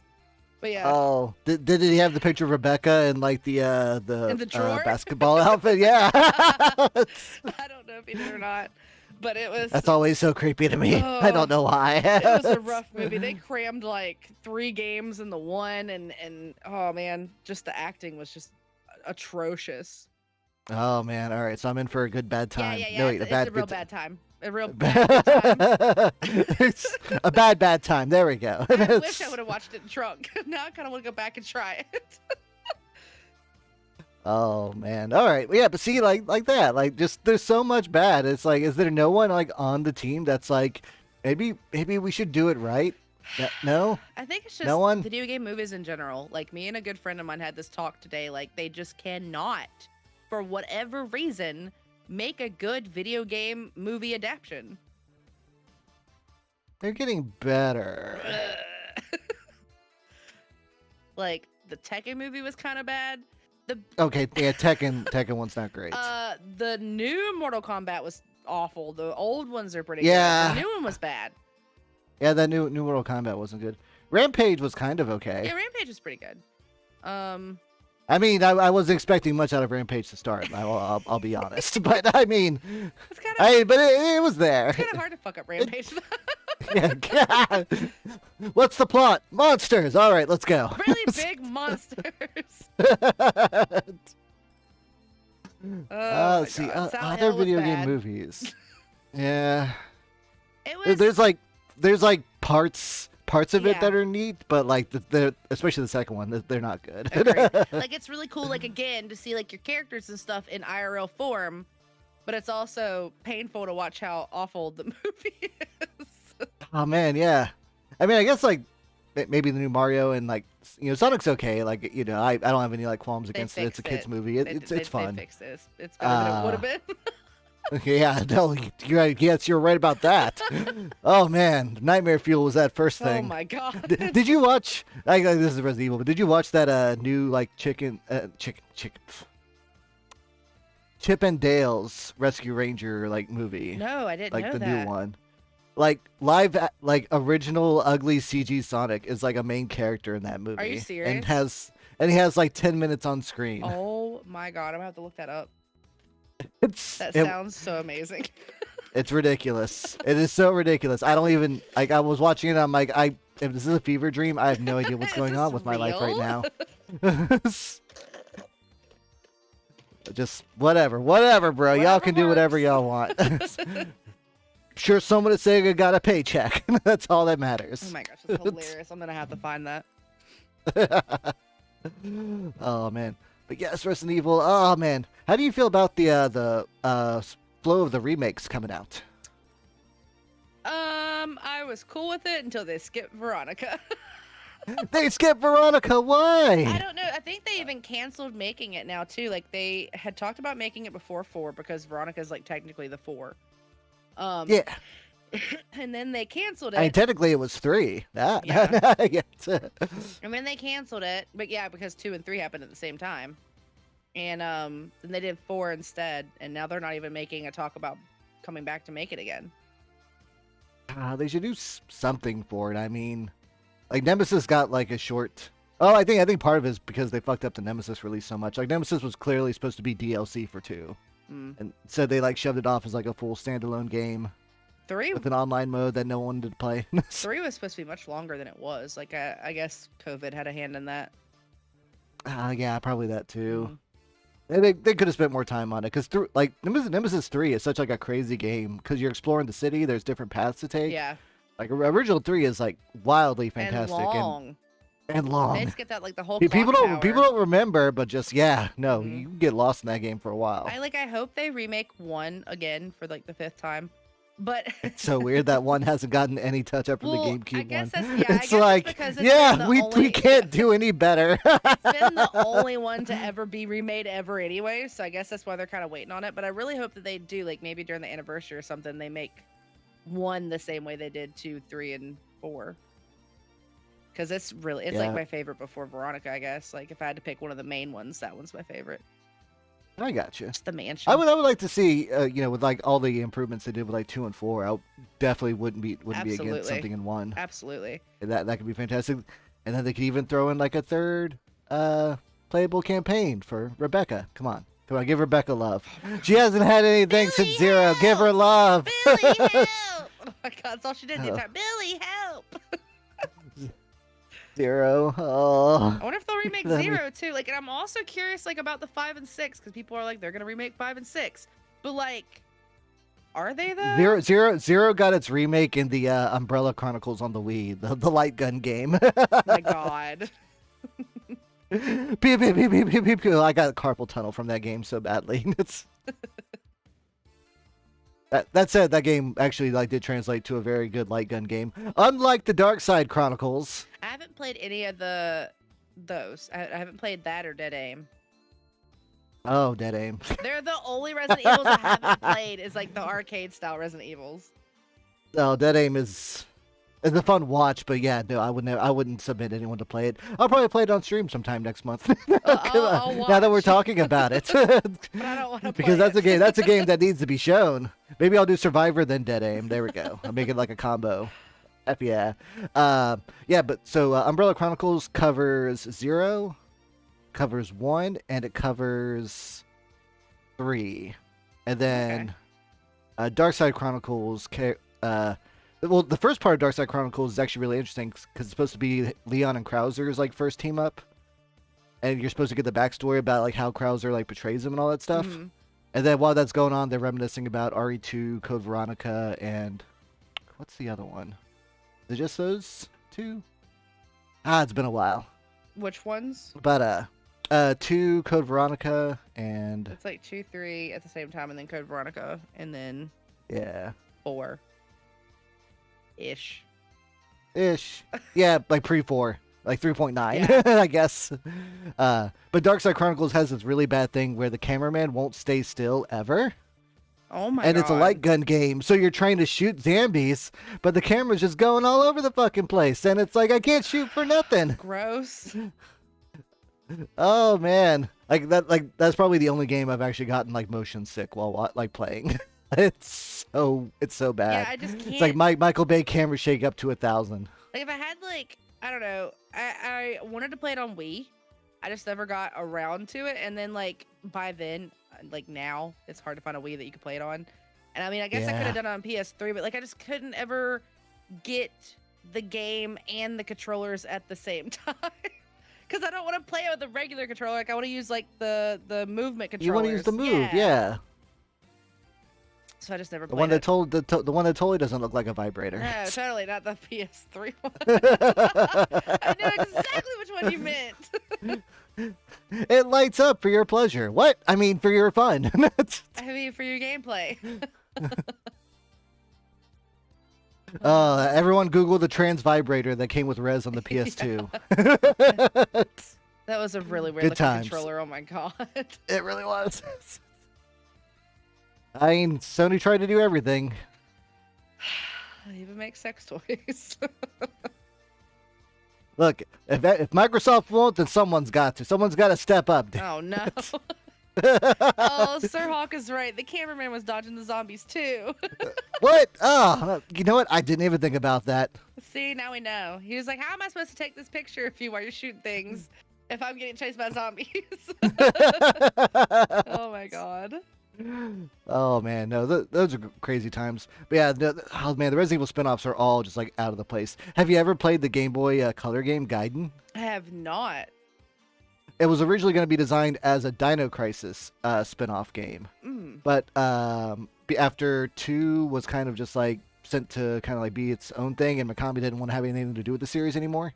Speaker 2: But yeah,
Speaker 1: Oh, did he have the picture of Rebecca in like the
Speaker 2: In the drawer?
Speaker 1: basketball outfit? Yeah.
Speaker 2: I don't know if he did or not, but it was.
Speaker 1: That's always so creepy to me. I
Speaker 2: Oh,
Speaker 1: don't know why.
Speaker 2: it was a rough movie. They crammed like 3 games in the one, and oh man, just the acting was just atrocious.
Speaker 1: Oh man, all right. So I'm in for a good bad time.
Speaker 2: Yeah.
Speaker 1: No, wait,
Speaker 2: It's a real bad time. a real bad good time.
Speaker 1: It's a bad time. There we go.
Speaker 2: I wish I would have watched it drunk. Now I kind of want to go back and try it.
Speaker 1: Oh man. All right. Well, yeah, but see, like that, like just there's so much bad. It's like, is there no one like on the team that's like, maybe we should do it right? No,
Speaker 2: I think it's just
Speaker 1: no one.
Speaker 2: video game movies in general. Like me and a good friend of mine had this talk today. Like they just cannot, for whatever reason, make a good video game movie adaptation.
Speaker 1: They're getting better.
Speaker 2: Like the Tekken movie was kind of bad.
Speaker 1: Okay, yeah, Tekken one's not great.
Speaker 2: The new Mortal Kombat was awful. The old ones are pretty
Speaker 1: Yeah.
Speaker 2: good. The new one was bad.
Speaker 1: Yeah, that new Mortal Kombat wasn't good. Rampage was kind of okay.
Speaker 2: Yeah, Rampage was pretty good.
Speaker 1: I mean, I wasn't expecting much out of Rampage to start. I'll be honest, but I mean,
Speaker 2: it's kind of.
Speaker 1: but it was there.
Speaker 2: It's kind of hard to fuck up Rampage.
Speaker 1: Yeah. What's the plot? Monsters. All right, let's go.
Speaker 2: Really big monsters.
Speaker 1: Let's see. Other video game movies. Yeah.
Speaker 2: It was.
Speaker 1: There's like parts of it
Speaker 2: Yeah.
Speaker 1: that are neat, but like especially the second one, they're not good.
Speaker 2: Agreed. Like it's really cool, like again, to see like your characters and stuff in IRL form, but it's also painful to watch how awful the movie is.
Speaker 1: Oh man, yeah. I mean, I guess like maybe the new Mario and like Sonic's okay. Like I don't have any like qualms against it. It's a kids movie. It's fun.
Speaker 2: They fixed this. It's better than it would have been.
Speaker 1: Yeah, no, you're right about that. Oh man, Nightmare Fuel was that first thing.
Speaker 2: Oh my god.
Speaker 1: Did you watch? This is Resident Evil, but did you watch that new like Chip and Dale's Rescue Ranger like movie?
Speaker 2: No, I didn't
Speaker 1: like
Speaker 2: know
Speaker 1: the
Speaker 2: that.
Speaker 1: new one. Like like original ugly CG Sonic is like a main character in that movie.
Speaker 2: Are you serious?
Speaker 1: And he has like 10 minutes on screen.
Speaker 2: Oh my god, I'm gonna have to look that up. That
Speaker 1: It
Speaker 2: sounds so amazing.
Speaker 1: It's ridiculous. It is so ridiculous. I don't even like. I was watching it. I'm like, if this is a fever dream, I have no idea what's
Speaker 2: Is
Speaker 1: going
Speaker 2: this
Speaker 1: on with my life right
Speaker 2: real?
Speaker 1: now. Just whatever, bro. Y'all
Speaker 2: Whatever
Speaker 1: can do whatever
Speaker 2: works.
Speaker 1: y'all want. Sure, someone at Sega got a paycheck. That's all that matters.
Speaker 2: Oh my gosh, that's hilarious. I'm gonna have to find that.
Speaker 1: Oh man, but yes, Resident Evil. Oh man, how do you feel about the flow of the remakes coming out?
Speaker 2: I was cool with it until they skipped Veronica.
Speaker 1: They skipped Veronica. Why?
Speaker 2: I don't know. I think they even canceled making it now too. Like they had talked about making it before 4 because Veronica's like technically the 4.
Speaker 1: Yeah.
Speaker 2: And then they canceled it.
Speaker 1: I mean, technically it was 3.
Speaker 2: Yeah.
Speaker 1: Yes.
Speaker 2: And then they canceled it, but yeah, because 2 and 3 happened at the same time. And then they did 4 instead, and now they're not even making a talk about coming back to make it again.
Speaker 1: They should do something for it. I mean, like Nemesis got like a short. Oh, I think part of it is because they fucked up the Nemesis release so much. Like Nemesis was clearly supposed to be DLC for 2, and so they like shoved it off as like a full standalone game
Speaker 2: 3
Speaker 1: with an online mode that no one wanted to play.
Speaker 2: 3 was supposed to be much longer than it was. Like I guess COVID had a hand in that.
Speaker 1: Yeah, probably that too.
Speaker 2: Mhm.
Speaker 1: And they could have spent more time on it because like Nemesis 3 is such like a crazy game because you're exploring the city. There's different paths to take.
Speaker 2: Yeah.
Speaker 1: Like original 3 is like wildly fantastic
Speaker 2: And long.
Speaker 1: and long.
Speaker 2: They skipped that like the whole
Speaker 1: People
Speaker 2: clock
Speaker 1: don't
Speaker 2: tower.
Speaker 1: remember, but just you
Speaker 2: Mhm.
Speaker 1: can get lost in that game for a while.
Speaker 2: I hope they remake 1 again for like the 5th time. But
Speaker 1: It's so weird that 1 hasn't gotten any touch after
Speaker 2: Well,
Speaker 1: the
Speaker 2: I
Speaker 1: GameCube
Speaker 2: guess
Speaker 1: one.
Speaker 2: that's- yeah, I
Speaker 1: It's
Speaker 2: guess it's
Speaker 1: like,
Speaker 2: because it's been the
Speaker 1: we
Speaker 2: only-
Speaker 1: can't do any better.
Speaker 2: it's been the only one to ever be remade ever anyway, so I guess that's why they're kind of waiting on it. But I really hope that they do, like maybe during the anniversary or something, they make 1 the same way they did 2, 3, and 4. Because it's like
Speaker 1: Yeah.
Speaker 2: my favorite before Veronica, I guess. Like if I had to pick one of the main ones, that one's my favorite.
Speaker 1: I got you.
Speaker 2: Just the mansion.
Speaker 1: I would like to see, with like all the improvements they did with like 2 and 4. I definitely wouldn't be against
Speaker 2: Absolutely.
Speaker 1: something in 1.
Speaker 2: Absolutely.
Speaker 1: That could be fantastic, and then they could even throw in like a third playable campaign for Rebecca. Come on, give Rebecca love. She hasn't had anything since
Speaker 2: Billy,
Speaker 1: 0.
Speaker 2: help!
Speaker 1: Give her love.
Speaker 2: Billy, help! Oh my god, that's all she did the entire. Billy, help!
Speaker 1: 0. Oh.
Speaker 2: I wonder if they'll remake
Speaker 1: That'd be-
Speaker 2: 0 too. Like, and I'm also curious, like, about the 5 and 6 because people are like, they're gonna remake 5 and 6, but like, Are they though?
Speaker 1: Zero got its remake in the Umbrella Chronicles on the Wii, the light gun game.
Speaker 2: My God.
Speaker 1: Pew, pew, pew, pew, pew, pew, pew. I got carpal tunnel from that game so badly. It's that said, that game actually like did translate to a very good light gun game. Unlike the Dark Side Chronicles.
Speaker 2: I haven't played any of those. I haven't played that or Dead Aim.
Speaker 1: Oh, Dead Aim.
Speaker 2: They're the only Resident Evils I haven't played. Is like the arcade style Resident Evils.
Speaker 1: Oh, Dead Aim is it's a fun watch, but yeah, no, I wouldn't submit anyone to play it. I'll probably play it on stream sometime next month.
Speaker 2: I'll
Speaker 1: Now that we're
Speaker 2: watch.
Speaker 1: talking about it,
Speaker 2: But I don't want to play
Speaker 1: because that's
Speaker 2: it.
Speaker 1: a game. That's a game that needs to be shown. Maybe I'll do Survivor then Dead Aim. There we go. I'll make it like a combo. F yeah. Yeah, but so Umbrella Chronicles covers 0, covers 1, and it covers 3, and then Dark Side Chronicles. Well, the first part of Dark Side Chronicles is actually really interesting because it's supposed to be Leon and Krauser's like first team up, and you're supposed to get the backstory about like how Krauser like betrays him and all that stuff.
Speaker 2: Mhm.
Speaker 1: And then while that's going on, they're reminiscing about RE2, Code Veronica, and what's the other one? Is it just those two? It's been a while.
Speaker 2: Which ones?
Speaker 1: But 2 Code Veronica and
Speaker 2: It's like 2, 3 at the same time, and then Code Veronica, and then
Speaker 1: yeah,
Speaker 2: 4 ish.
Speaker 1: yeah, like pre-4, like 3.9,
Speaker 2: Yeah.
Speaker 1: I guess. But Dark Side Chronicles has this really bad thing where the cameraman won't stay still ever.
Speaker 2: Oh my
Speaker 1: And
Speaker 2: God.
Speaker 1: it's a light gun game, so you're trying to shoot zombies, but the camera's just going all over the fucking place, and it's like I can't shoot for nothing.
Speaker 2: Gross.
Speaker 1: Oh man, that's probably the only game I've actually gotten like motion sick while like playing. It's so bad.
Speaker 2: Yeah, I just can't.
Speaker 1: It's like Michael Bay camera shake up to 1,000.
Speaker 2: Like if I had like I don't know, I wanted to play it on Wii. I just never got around to it, and then like by then, like now, it's hard to find a Wii that you could play it on. And I mean, I guess I could
Speaker 1: Yeah.
Speaker 2: have done it on PS3, but like I just couldn't ever get the game and the controllers at the same time. Because I don't want to play it with a regular controller. Like I want to use like the movement controllers.
Speaker 1: You want to use the move, yeah.
Speaker 2: So I just never
Speaker 1: The
Speaker 2: played
Speaker 1: one
Speaker 2: it.
Speaker 1: that the one that totally doesn't look like a vibrator.
Speaker 2: No, totally not the PS3 one. I know exactly which one you meant.
Speaker 1: It lights up for your pleasure. What? I mean, for your fun.
Speaker 2: I mean, for your gameplay.
Speaker 1: Everyone Google the trans vibrator that came with Res on the PS2.
Speaker 2: That was a really weird
Speaker 1: Good
Speaker 2: looking
Speaker 1: times.
Speaker 2: controller. Oh my God.
Speaker 1: It really was. I mean, Sony tried to do everything.
Speaker 2: They even make sex toys.
Speaker 1: Look, if Microsoft won't, then someone's got to. Someone's got to step up.
Speaker 2: Oh no. Oh, Sir Hawk is right. The cameraman was dodging the zombies too.
Speaker 1: What? Oh, you know what? I didn't even think about that.
Speaker 2: See, now we know. He was like, "How am I supposed to take this picture of you while you're shooting things if I'm getting chased by zombies?" Oh my God.
Speaker 1: Oh man, no, those are crazy times. But yeah, oh man, the Resident Evil spin-offs are all just like out of the place. Have you ever played the Game Boy Color game Gaiden?
Speaker 2: I have not.
Speaker 1: It was originally going to be designed as a Dino Crisis spin-off game, but after 2 was kind of just like sent to kind of like be its own thing, and Mikami didn't want to have anything to do with the series anymore.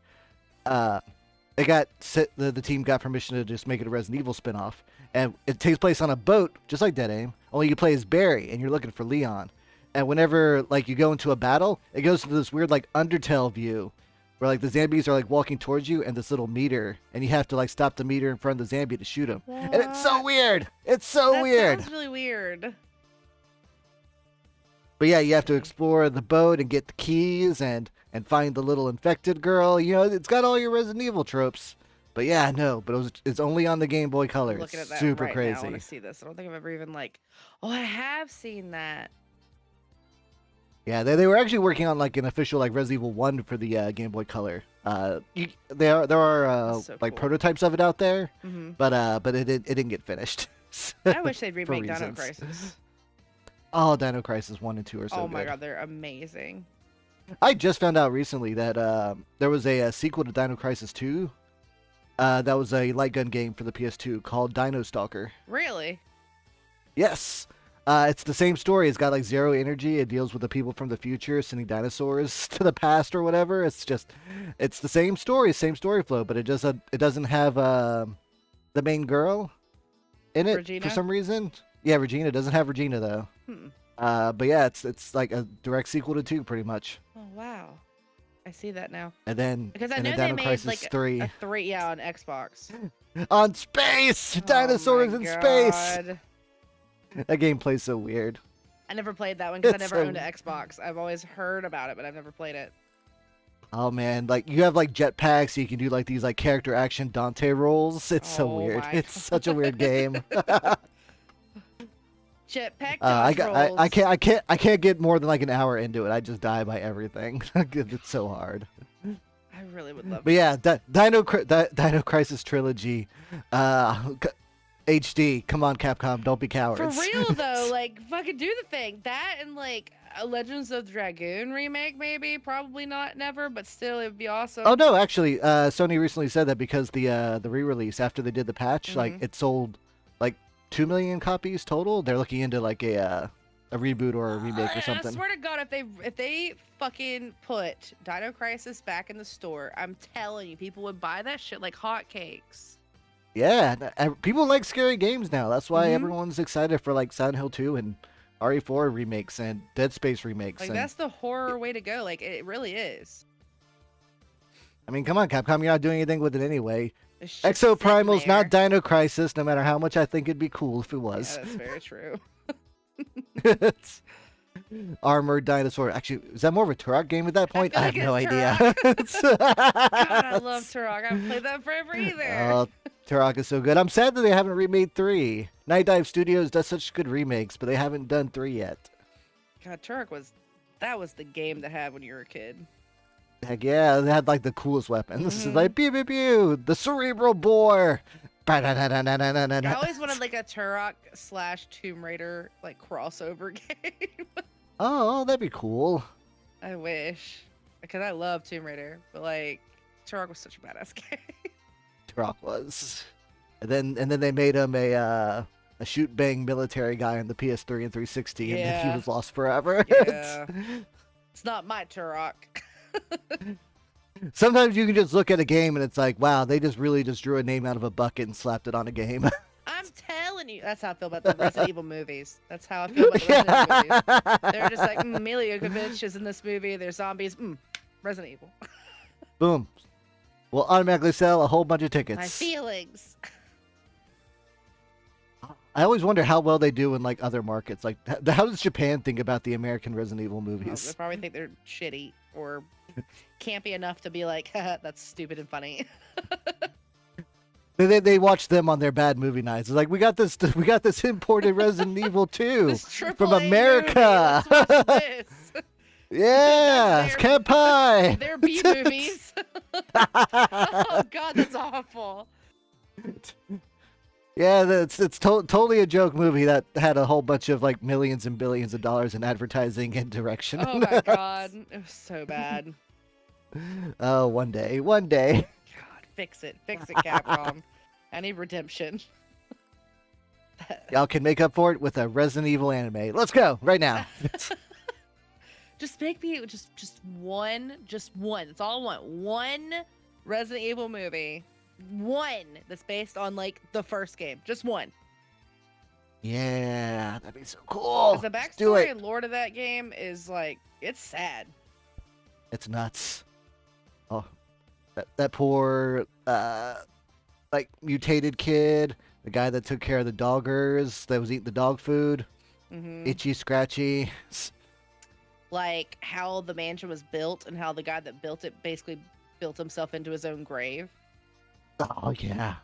Speaker 1: It got the team got permission to just make it a Resident Evil spin-off, and it takes place on a boat just like Dead Aim, only you play as Barry and you're looking for Leon. And whenever like you go into a battle, it goes into this weird like Undertale view where like the zombies are like walking towards you and this little meter, and you have to like stop the meter in front of the zombie to shoot him. And it's so weird. It's so
Speaker 2: That
Speaker 1: weird.
Speaker 2: sounds really weird.
Speaker 1: But yeah, you have to explore the boat and get the keys and find the little infected girl. You know, it's got all your Resident Evil tropes. But yeah, no, but it's only on the Game Boy Color.
Speaker 2: I'm looking at
Speaker 1: It's
Speaker 2: that
Speaker 1: super
Speaker 2: right
Speaker 1: crazy.
Speaker 2: now. I want to see this. I don't think I've ever even like. Oh, I have seen that.
Speaker 1: Yeah, they were actually working on like an official like Resident Evil 1 for the Game Boy Color. There are
Speaker 2: So
Speaker 1: like
Speaker 2: cool.
Speaker 1: prototypes of it out there,
Speaker 2: Hmm.
Speaker 1: but it didn't get finished.
Speaker 2: I wish they'd remake Dino
Speaker 1: reasons.
Speaker 2: Crisis.
Speaker 1: Oh, Dino Crisis 1 and 2 are so
Speaker 2: Oh my
Speaker 1: good.
Speaker 2: God, they're amazing.
Speaker 1: I just found out recently that there was a sequel to Dino Crisis 2. That was a light gun game for the PS2 called Dino Stalker.
Speaker 2: Really?
Speaker 1: Yes. It's the same story. It's got like zero energy. It deals with the people from the future sending dinosaurs to the past or whatever. It's the same story flow, but it doesn't have the main girl in it for
Speaker 2: Regina.
Speaker 1: some reason. Yeah, Regina doesn't have Regina though.
Speaker 2: Hmm.
Speaker 1: But yeah, it's like a direct sequel to 2 pretty much.
Speaker 2: Oh wow, I see that now.
Speaker 1: And then
Speaker 2: Because I
Speaker 1: and
Speaker 2: know
Speaker 1: then
Speaker 2: they
Speaker 1: Dino
Speaker 2: made
Speaker 1: Crisis
Speaker 2: like
Speaker 1: 3
Speaker 2: a 3, yeah, on Xbox.
Speaker 1: on space,
Speaker 2: Oh my
Speaker 1: dinosaurs in space.
Speaker 2: god.
Speaker 1: That game plays so weird.
Speaker 2: I never played that one because I
Speaker 1: It's
Speaker 2: never
Speaker 1: so
Speaker 2: owned an Xbox. I've always heard about it, but I've never played it.
Speaker 1: Oh man, like you have like jetpacks, so you can do like these like character action Dante rolls. It's so
Speaker 2: Oh
Speaker 1: weird.
Speaker 2: my
Speaker 1: It's such a weird game.
Speaker 2: Jetpack dodge rolls.
Speaker 1: I can't get more than like an hour into it. I just die by everything. It's so hard.
Speaker 2: I really would love
Speaker 1: But yeah, Dino Crisis trilogy, HD. Come on, Capcom, don't be cowards.
Speaker 2: For real though, like fucking do the thing. That and like a Legends of the Dragoon remake, maybe, probably not, never, but still, it'd be awesome.
Speaker 1: Oh no, actually, Sony recently said that because the re-release after they did the patch, like it sold like 2 million copies total. They're looking into like a reboot or a remake or something.
Speaker 2: I swear to God, if they fucking put Dino Crisis back in the store, I'm telling you, people would buy that shit like hotcakes.
Speaker 1: Yeah, people like scary games now. That's why
Speaker 2: Mhm.
Speaker 1: everyone's excited for like Silent Hill 2 and RE4 remakes and Dead Space remakes.
Speaker 2: Like
Speaker 1: And
Speaker 2: that's the horror way to go. Like it really is.
Speaker 1: I mean, come on, Capcom, you're not doing anything with it anyway.
Speaker 2: It's just
Speaker 1: Exo
Speaker 2: sitting
Speaker 1: Primal's
Speaker 2: there.
Speaker 1: not Dino Crisis, no matter how much I think it'd be cool if it
Speaker 2: Yeah,
Speaker 1: was.
Speaker 2: that's very true.
Speaker 1: It's Armored Dinosaur. Actually, is that more of a Turok game at that point?
Speaker 2: feel
Speaker 1: I
Speaker 2: like
Speaker 1: have no
Speaker 2: it's
Speaker 1: idea.
Speaker 2: God, I love Turok. I haven't played that forever either.
Speaker 1: Oh, Turok is so good. I'm sad that they haven't remade 3. Night Dive Studios does such good remakes, but they haven't done 3 yet.
Speaker 2: God, Turok was the game to have when you were a kid.
Speaker 1: Heck yeah, they had like the coolest weapons.
Speaker 2: Mhm.
Speaker 1: Like pew pew pew, the cerebral bore.
Speaker 2: I always wanted like a Turok / Tomb Raider like crossover game.
Speaker 1: Oh, that'd be cool.
Speaker 2: I wish, because I love Tomb Raider, but like Turok was such a badass game.
Speaker 1: Turok was. And then they made him a shoot bang military guy on the PS3 and 360, and then he
Speaker 2: Yeah.
Speaker 1: was lost forever.
Speaker 2: Yeah. It's not my Turok.
Speaker 1: Sometimes you can just look at a game and it's like, wow, they just really just drew a name out of a bucket and slapped it on a game.
Speaker 2: I'm telling you, that's how I feel about the Resident Evil movies. That's how I feel about the Resident Evil movies. They're just like, Mila Jovovich is in this movie. There's zombies. Resident Evil.
Speaker 1: Boom. We'll automatically sell a whole bunch of tickets.
Speaker 2: My feelings.
Speaker 1: I always wonder how well they do in like other markets. Like, how does Japan think about the American Resident Evil
Speaker 2: They
Speaker 1: movies?
Speaker 2: probably think they're shitty or campy enough to be like, haha, that's stupid and funny.
Speaker 1: They watch them on their bad movie nights. It's like we got this imported Resident Evil 2
Speaker 2: This
Speaker 1: from
Speaker 2: AAA movie,
Speaker 1: America.
Speaker 2: let's watch this.
Speaker 1: Yeah,
Speaker 2: That's
Speaker 1: Cat Pie.
Speaker 2: They're B movies. Oh God, that's awful.
Speaker 1: Yeah, it's totally a joke movie that had a whole bunch of like millions and billions of dollars in advertising and direction.
Speaker 2: Oh my God, it was so bad.
Speaker 1: Oh, one day.
Speaker 2: God, fix it, Capcom. I need redemption.
Speaker 1: Y'all can make up for it with a Resident Evil anime. Let's go right now.
Speaker 2: Just make me just one. That's all I want. One Resident Evil movie. One that's based on like the first game. Just one.
Speaker 1: Yeah, that'd be so cool.
Speaker 2: 'Cause the
Speaker 1: Let's do
Speaker 2: backstory
Speaker 1: it.
Speaker 2: and lore to that game is like it's sad.
Speaker 1: It's nuts. Oh, that poor like mutated kid, the guy that took care of the doggers, that was eating the dog food,
Speaker 2: Hmm.
Speaker 1: itchy, scratchy.
Speaker 2: Like how the mansion was built and how the guy that built it basically built himself into his own grave.
Speaker 1: Oh yeah.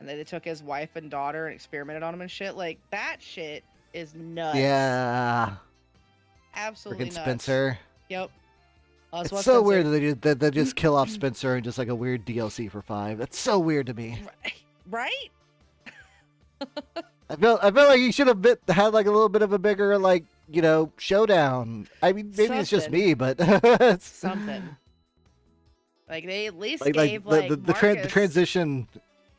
Speaker 2: And then they took his wife and daughter and experimented on him and shit. Like that shit is nuts.
Speaker 1: Yeah.
Speaker 2: Absolutely
Speaker 1: Freaking
Speaker 2: nuts.
Speaker 1: Spencer.
Speaker 2: Yep.
Speaker 1: It's so weird that they just kill off Spencer and just like a weird DLC for 5. That's so weird to me.
Speaker 2: Right?
Speaker 1: I feel like he should have had like a little bit of a bigger like showdown. I mean, maybe it's just
Speaker 2: Something.
Speaker 1: me, but it's,
Speaker 2: Something. Like they at least
Speaker 1: like
Speaker 2: gave
Speaker 1: the
Speaker 2: Marcus...
Speaker 1: transition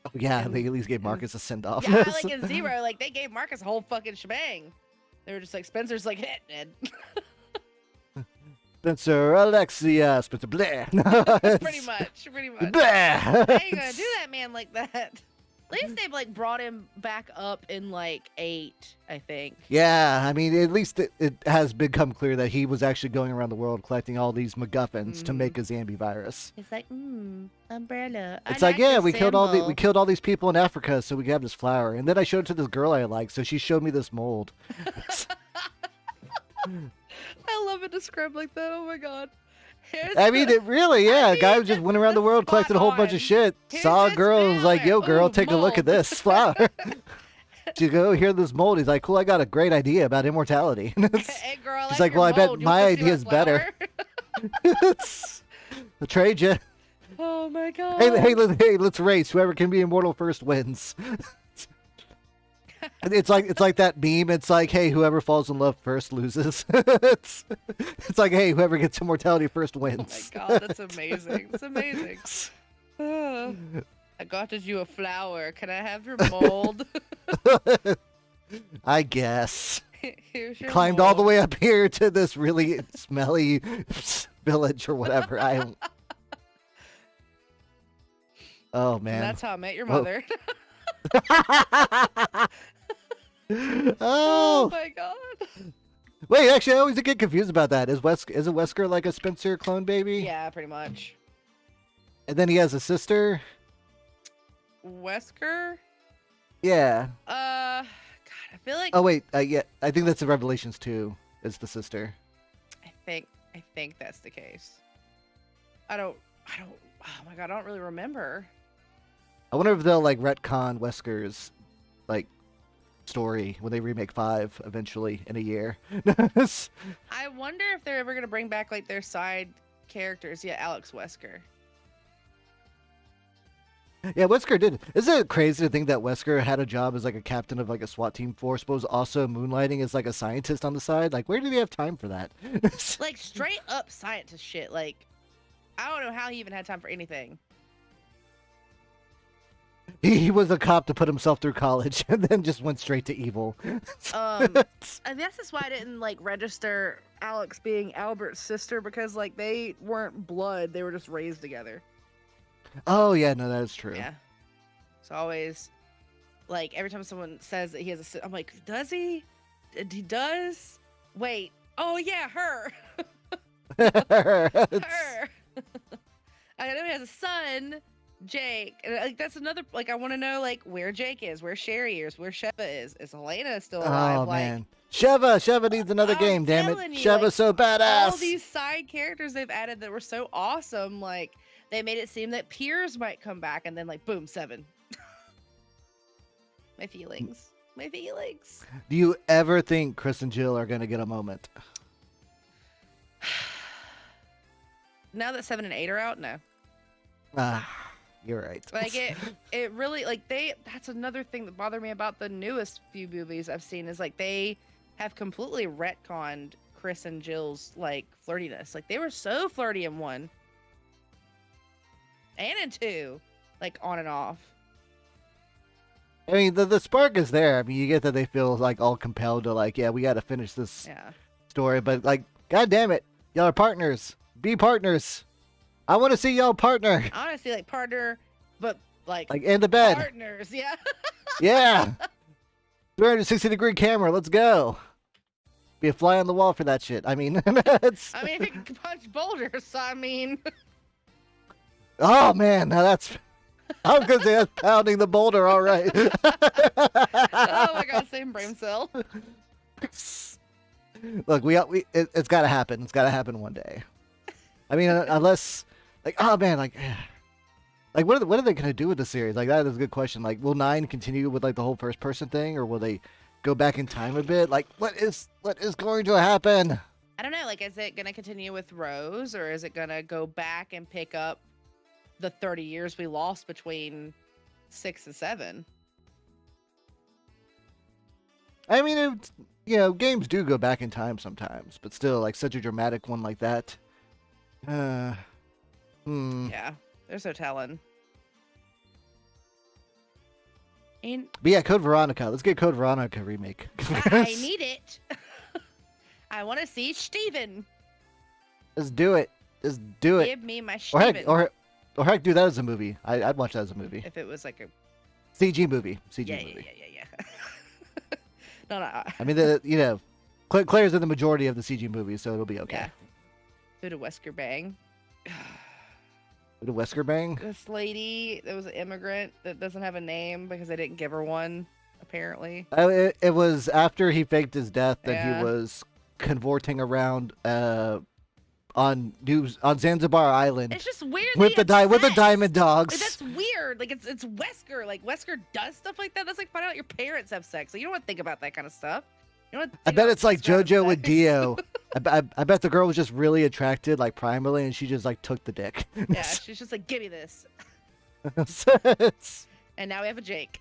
Speaker 1: Oh, yeah,
Speaker 2: And
Speaker 1: they at least gave
Speaker 2: and
Speaker 1: Marcus a send off.
Speaker 2: yeah, like in Zero, like they gave Marcus a whole fucking shebang. They were just like Spencer's like hit, Ned.
Speaker 1: Spencer, Alexia, Spencer, blah.
Speaker 2: Pretty much, pretty much.
Speaker 1: Blah.
Speaker 2: I ain't gonna do that man like that. At least they've like brought him back up in like 8, I think.
Speaker 1: Yeah, I mean, at least it has become clear that he was actually going around the world collecting all these MacGuffins to make a zombie virus.
Speaker 2: It's like, umbrella.
Speaker 1: It's like, yeah, we killed all these people in Africa, so we could have this flower. And then I showed it to this girl I like, so she showed me this mold.
Speaker 2: I love it described like that. Oh my god.
Speaker 1: I mean, it really, yeah. A guy just went around the world collecting a whole bunch of shit. Saw a girl and was like, yo, girl, take a look at this flower. To go hear this mold. He's like, cool, I got a great idea about immortality.
Speaker 2: Hey, girl,
Speaker 1: he's like, well, I bet my idea is better. I'll trade you.
Speaker 2: Oh my god.
Speaker 1: Hey, let's race. Whoever can be immortal first wins. It's like that meme. It's like, hey, whoever falls in love first loses. it's like, hey, whoever gets immortality first wins.
Speaker 2: Oh my god, that's amazing. That's amazing. I got you a flower. Can I have your mold?
Speaker 1: I guess.
Speaker 2: Here's your
Speaker 1: Climbed
Speaker 2: mold.
Speaker 1: all the way up here to this really smelly village or whatever. Oh man.
Speaker 2: And that's how I met your mother.
Speaker 1: Oh
Speaker 2: my god.
Speaker 1: Wait, actually, I always get confused about that. Isn't Wesker like a Spencer clone baby?
Speaker 2: Yeah, pretty much.
Speaker 1: And then he has a sister.
Speaker 2: Wesker?
Speaker 1: Yeah.
Speaker 2: God, I feel like.
Speaker 1: Oh wait, yeah, I think that's in Revelations 2. Is the sister?
Speaker 2: I think that's the case. I don't. Oh my god, I don't really remember.
Speaker 1: I wonder if they'll like retcon Wesker's like story when they remake 5 eventually in a year.
Speaker 2: I wonder if they're ever gonna bring back like their side characters. Yeah, Alex Wesker.
Speaker 1: Yeah, Wesker did. Isn't it crazy to think that Wesker had a job as like a captain of like a SWAT team force, but was also moonlighting as like a scientist on the side? Like, where did he have time for that?
Speaker 2: Like straight up scientist shit. Like, I don't know how he even had time for anything.
Speaker 1: He was a cop to put himself through college and then just went straight to evil.
Speaker 2: I guess that's why I didn't like register Alex being Albert's sister, because like they weren't blood, they were just raised together.
Speaker 1: Oh yeah, no, that is true.
Speaker 2: Yeah. So always, like every time someone says that he has a, I'm like, does he? He does. Wait. Oh yeah, her. Her. I know he has a son, Jake, and like that's another. Like I want to know like where Jake is, where Sherry is, where Sheva is. Is Helena still alive?
Speaker 1: Oh
Speaker 2: like,
Speaker 1: man, Sheva needs another game. Damn it,
Speaker 2: telling you,
Speaker 1: Sheva's
Speaker 2: like,
Speaker 1: so badass.
Speaker 2: All these side characters they've added that were so awesome, like they made it seem that Piers might come back, and then like boom, 7. My feelings.
Speaker 1: Do you ever think Chris and Jill are gonna get a moment?
Speaker 2: Now that 7 and 8 are out, no.
Speaker 1: You're right.
Speaker 2: Like it really like that's another thing that bothered me about the newest few movies I've seen is like they have completely retconned Chris and Jill's like flirtiness. Like they were so flirty in 1 and in 2, like on and off.
Speaker 1: I mean, the spark is there. I mean, you get that they feel like all compelled to like, yeah, we got to finish this story. But like, god damn it, y'all are partners. Be partners. I want to see y'all partner.
Speaker 2: Honestly, like partner, but like
Speaker 1: in the bed.
Speaker 2: Partners, yeah.
Speaker 1: Yeah. 360-degree camera. Let's go. Be a fly on the wall for that shit. I mean, it's...
Speaker 2: I mean, if you can punch boulders, so I mean.
Speaker 1: Oh man, now that's. I was gonna say that's pounding the boulder. All right.
Speaker 2: Oh my god, same brain cell.
Speaker 1: Look, it's got to happen. It's got to happen one day. I mean, unless, like, oh man, like what are they gonna do with the series? Like, that is a good question. Like, will 9 continue with like the whole first person thing, or will they go back in time a bit? Like, what is going to happen?
Speaker 2: I don't know. Like, is it gonna continue with Rose, or is it gonna go back and pick up the 30 years we lost between 6 and 7?
Speaker 1: I mean, games do go back in time sometimes, but still, like such a dramatic one like that.
Speaker 2: Yeah, they're so telling. And
Speaker 1: But yeah, Code Veronica. Let's get Code Veronica remake.
Speaker 2: I need it. I want to see Steven.
Speaker 1: Just do it. Just do it.
Speaker 2: Give me my
Speaker 1: Or heck,
Speaker 2: Steven.
Speaker 1: or heck, do that as a movie. I'd watch that as a movie.
Speaker 2: If it was like a
Speaker 1: CG movie. CG
Speaker 2: yeah,
Speaker 1: movie.
Speaker 2: yeah. No.
Speaker 1: I mean, Claire's in the majority of the CG movies, so it'll be okay.
Speaker 2: Yeah. Go to Wesker Bang.
Speaker 1: Go to Wesker Bang.
Speaker 2: This lady that was an immigrant that doesn't have a name because they didn't give her one, apparently.
Speaker 1: It was after he faked his death that
Speaker 2: Yeah.
Speaker 1: he was convorting around on Zanzibar Island
Speaker 2: It's just weird.
Speaker 1: with the diamond dogs.
Speaker 2: Like, that's weird. Like it's Wesker. Like Wesker does stuff like that. That's like finding out your parents have sex. Like you don't want to think about that kind of stuff. You don't want to
Speaker 1: I
Speaker 2: think
Speaker 1: bet
Speaker 2: about
Speaker 1: it's like
Speaker 2: sex around
Speaker 1: JoJo with
Speaker 2: sex.
Speaker 1: Dio. I bet the girl was just really attracted, like primally, and she just like took the dick.
Speaker 2: Yeah, she's just like, give me this.
Speaker 1: It's-
Speaker 2: And now we have a Jake.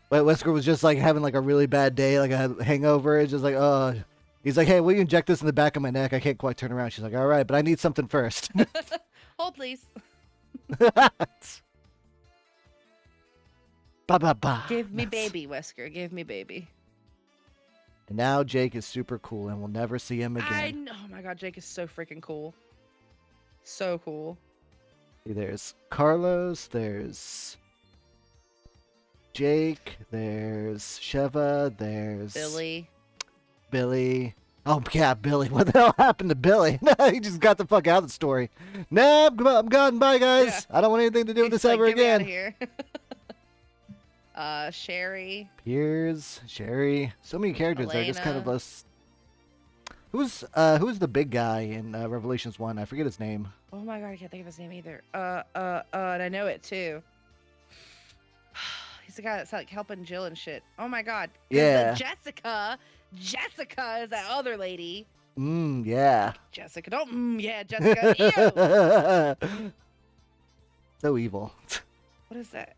Speaker 1: But Wesker was just like having like a really bad day, like a hangover. It's just like, oh, he's like, hey, will you inject this in the back of my neck? I can't quite turn around. She's like, all right, but I need something first.
Speaker 2: Hold please.
Speaker 1: Ba ba ba.
Speaker 2: Give me baby, Wesker. Give me baby.
Speaker 1: And now Jake is super cool, and we'll never see him
Speaker 2: I
Speaker 1: again.
Speaker 2: know. Oh my god, Jake is so freaking cool. So cool.
Speaker 1: There's Carlos. There's Jake. There's Sheva. There's Billy. Oh yeah, Billy. What the hell happened to Billy? He just got the fuck out of the story. Nah, I'm gone. Bye, guys.
Speaker 2: Yeah.
Speaker 1: I don't want anything to do with
Speaker 2: He's
Speaker 1: this
Speaker 2: like,
Speaker 1: ever
Speaker 2: "Get me outta
Speaker 1: again.
Speaker 2: here." Sherry.
Speaker 1: Piers, Sherry, so many characters there. Just kind of
Speaker 2: Elena.
Speaker 1: us. Who's the big guy in Revelations 1? I forget his name.
Speaker 2: Oh my god, I can't think of his name either. And I know it too. He's the guy that's like helping Jill and shit. Oh my god. 'Cause the
Speaker 1: Yeah.
Speaker 2: Jessica is that other lady.
Speaker 1: Yeah.
Speaker 2: Jessica, don't. Yeah, Jessica. Ew.
Speaker 1: So evil.
Speaker 2: What is that?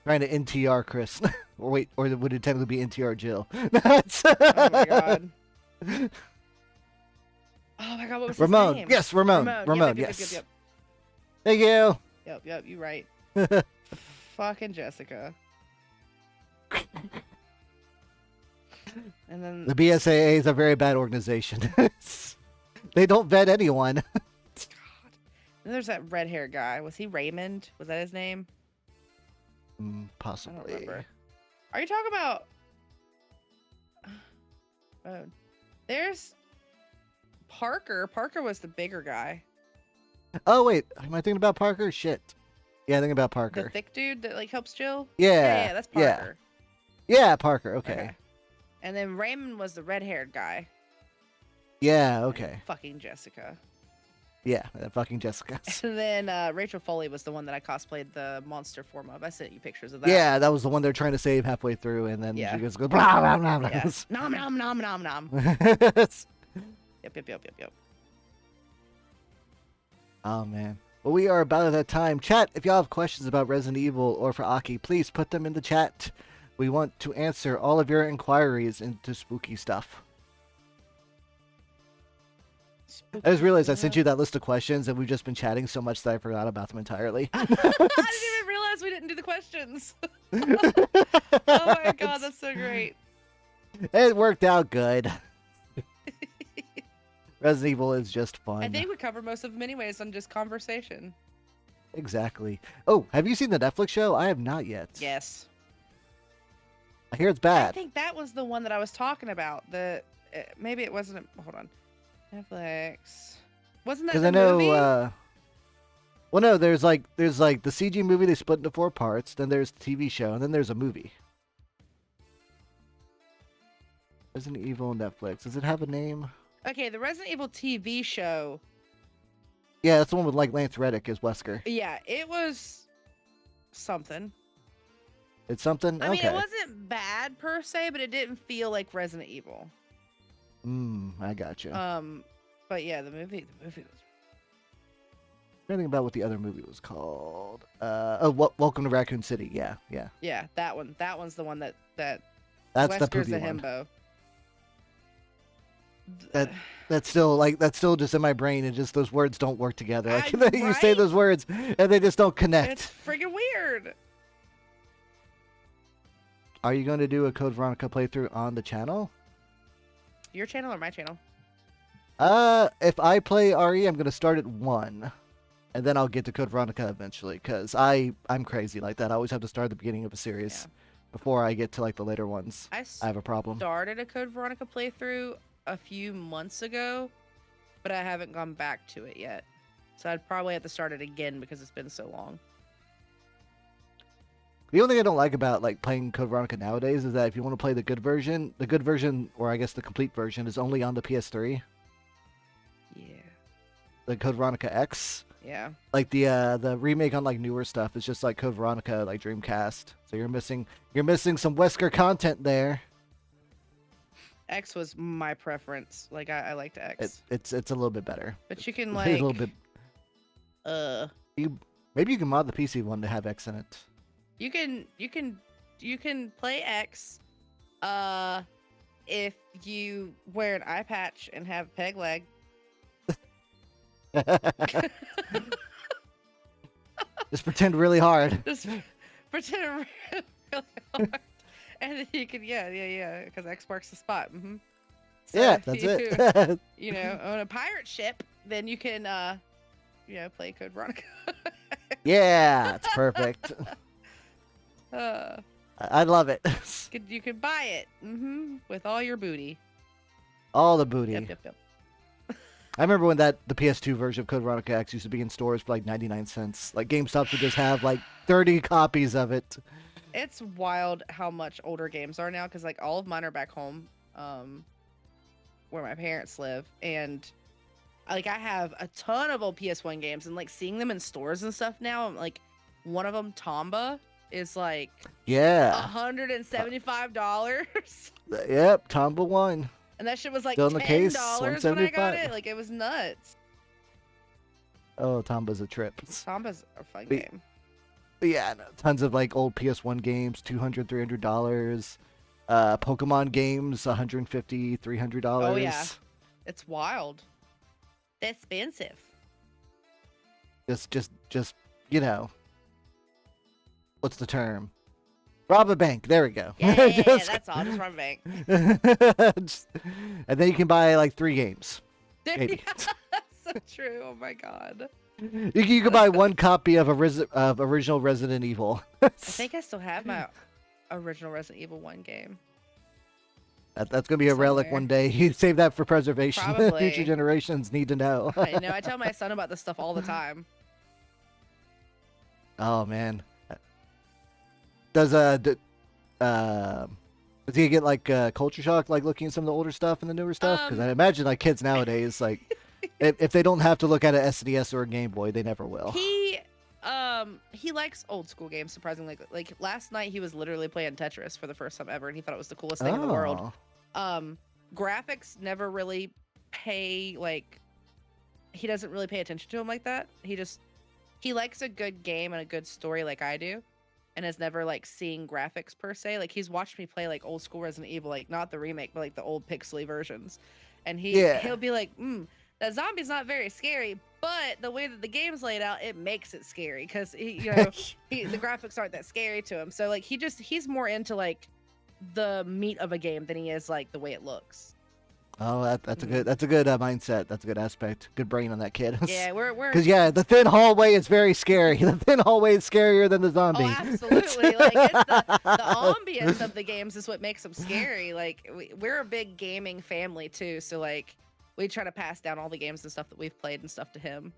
Speaker 1: Trying to NTR Chris. Or wait, or would it technically be NTR Jill?
Speaker 2: Oh my god. Oh my god, what was
Speaker 1: Ramon.
Speaker 2: his name?
Speaker 1: Yes, Ramon.
Speaker 2: Yep,
Speaker 1: Yes.
Speaker 2: Yep.
Speaker 1: Thank you.
Speaker 2: Yep, you're right. Fucking Jessica. And then
Speaker 1: The BSAA is a very bad organization. They don't vet anyone.
Speaker 2: God. Then there's that red hair guy. Was he Raymond? Was that his name? I don't
Speaker 1: Possibly.
Speaker 2: remember. Are you talking about? Oh, there's Parker. Parker was the bigger guy.
Speaker 1: Oh wait, am I thinking about Parker? Shit. Yeah, I think about Parker.
Speaker 2: The thick dude that like helps Jill.
Speaker 1: Yeah.
Speaker 2: That's
Speaker 1: yeah.
Speaker 2: Parker.
Speaker 1: Yeah, Parker. Okay.
Speaker 2: And then Raymond was the red-haired guy.
Speaker 1: Yeah. Okay.
Speaker 2: Fucking Jessica.
Speaker 1: Yeah. Fucking Jessica.
Speaker 2: And then Rachel Foley was the one that I cosplayed the monster form of. I sent you pictures of that.
Speaker 1: Yeah, that was the one they're trying to save halfway through, and then
Speaker 2: Yeah.
Speaker 1: she goes, blah, blah, blah, blah.
Speaker 2: Yeah. Nom nom nom nom nom. Yep.
Speaker 1: Oh man. Well, we are about at that time. Chat, if y'all have questions about Resident Evil or for Aki, please put them in the chat. We want to answer all of your inquiries into spooky stuff. I just realized I sent you that list of questions, and we've just been chatting so much that I forgot about them entirely.
Speaker 2: I didn't even realize we didn't do the questions. Oh my god, that's so great.
Speaker 1: It worked out good. Resident Evil is just fun.
Speaker 2: I think we covered most of them anyways on just conversation.
Speaker 1: Exactly. Oh, have you seen the Netflix show? I have not yet.
Speaker 2: Yes.
Speaker 1: I hear it's
Speaker 2: I
Speaker 1: bad.
Speaker 2: think that was the one that I was talking about. Maybe it wasn't. Hold on. Netflix. Wasn't that
Speaker 1: Because
Speaker 2: the
Speaker 1: I know,
Speaker 2: movie?
Speaker 1: well, no, there's like the CG movie they split into 4 parts. Then there's the TV show, and then there's a movie. Resident Evil Netflix. Does it have a name?
Speaker 2: Okay, the Resident Evil TV show.
Speaker 1: Yeah, that's the one with like Lance Reddick as Wesker.
Speaker 2: Yeah, it was something.
Speaker 1: It's something.
Speaker 2: I mean,
Speaker 1: Okay.
Speaker 2: it wasn't bad per se, but it didn't feel like Resident Evil.
Speaker 1: I gotcha.
Speaker 2: But yeah, the movie was.
Speaker 1: Thinking about what the other movie was called. Welcome to Raccoon City. Yeah.
Speaker 2: Yeah, that one. That one's the one that
Speaker 1: That's the
Speaker 2: Wesker's
Speaker 1: poopy
Speaker 2: a
Speaker 1: one.
Speaker 2: himbo.
Speaker 1: That that's still just in my brain, and just those words don't work together. Like you say
Speaker 2: Right?
Speaker 1: those words, and they just don't
Speaker 2: It's
Speaker 1: connect.
Speaker 2: freaking weird.
Speaker 1: Are you going to do a Code Veronica playthrough on the channel?
Speaker 2: Your channel or my channel?
Speaker 1: If I play RE, I'm going to start at 1, and then I'll get to Code Veronica eventually, because I'm crazy like that. I always have to start at the beginning of a
Speaker 2: Yeah.
Speaker 1: series before I get to like the later ones.
Speaker 2: I
Speaker 1: I have a problem.
Speaker 2: started a Code Veronica playthrough a few months ago, but I haven't gone back to it yet. So I'd probably have to start it again because it's been so long.
Speaker 1: The only thing I don't like about like playing Code Veronica nowadays is that if you want to play the good version, or I guess the complete version, is only on the PS3.
Speaker 2: Yeah.
Speaker 1: The Code Veronica X,
Speaker 2: Yeah.
Speaker 1: like the remake on like newer stuff is just like Code Veronica like Dreamcast. So you're missing some Wesker content there.
Speaker 2: X was my preference. Like I liked X.
Speaker 1: It's a little bit better.
Speaker 2: But you can
Speaker 1: A
Speaker 2: like
Speaker 1: little bit.
Speaker 2: uh
Speaker 1: Maybe you can mod the PC one to have X in it.
Speaker 2: you can play X if you wear an eye patch and have peg leg.
Speaker 1: Just pretend really hard.
Speaker 2: Just pretend really hard. And then you can because X marks the spot. So
Speaker 1: Yeah,
Speaker 2: if
Speaker 1: that's
Speaker 2: you,
Speaker 1: it.
Speaker 2: own a pirate ship, then you can play Code Veronica.
Speaker 1: Yeah, it's perfect.
Speaker 2: uh,
Speaker 1: I love it.
Speaker 2: you can buy it with all your booty.
Speaker 1: All the booty.
Speaker 2: Yep.
Speaker 1: I remember when the PS2 version of Code Veronica X used to be in stores for like 99 cents. Like GameStop would just have like 30 copies of it.
Speaker 2: It's wild how much older games are now because like all of mine are back home, where my parents live, and like I have a ton of old PS1 games, and like seeing them in stores and stuff now. I'm like, one of them, Tomba, is like $175.
Speaker 1: Yep, Tomba 1.
Speaker 2: And that shit was like
Speaker 1: Still in the case,
Speaker 2: $10 when I got
Speaker 1: 175.
Speaker 2: it. Like it was nuts.
Speaker 1: Oh, Tomba's a trip.
Speaker 2: Tomba's a fun game.
Speaker 1: But yeah, no, tons of like old PS1 games, $200, $300. Pokemon games, $150, $300.
Speaker 2: Oh yeah, it's wild. That's expensive.
Speaker 1: Just what's the term? Rob a bank. There we go.
Speaker 2: Yeah, that's all. Just rob a bank.
Speaker 1: And then you can buy like 3 games. Maybe.
Speaker 2: That's so true. Oh my god.
Speaker 1: You can buy 1 copy of original Resident Evil.
Speaker 2: I think I still have my original Resident Evil 1 game.
Speaker 1: That's gonna be a relic one day. You save that for preservation.
Speaker 2: Probably.
Speaker 1: Future generations need to know.
Speaker 2: I know. I tell my son about this stuff all the time.
Speaker 1: Oh man. Does he get like culture shock like looking at some of the older stuff and the newer stuff? Because I imagine like kids nowadays, like if they don't have to look at an SNES or a Game Boy, they never will.
Speaker 2: He likes old school games, surprisingly. Like last night he was literally playing Tetris for the first time ever, and he thought it was the coolest thing in the world. Graphics never really he doesn't really pay attention to him like that. He likes a good game and a good story like I do, and has never like seen graphics per se. Like he's watched me play like old school Resident Evil, like not the remake, but like the old pixely versions. And he'll be like, that zombie's not very scary, but the way that the game's laid out, it makes it scary because the graphics aren't that scary to him. So like he's more into like the meat of a game than he is like the way it looks.
Speaker 1: Oh, that's a good mindset. That's a good aspect. Good brain on that kid.
Speaker 2: Yeah, we're
Speaker 1: because the thin hallway is very scary. The thin hallway is scarier than the zombie.
Speaker 2: Oh, absolutely. Like it's the ambience of the games is what makes them scary. Like we're a big gaming family too, so like we try to pass down all the games and stuff that we've played and stuff to him.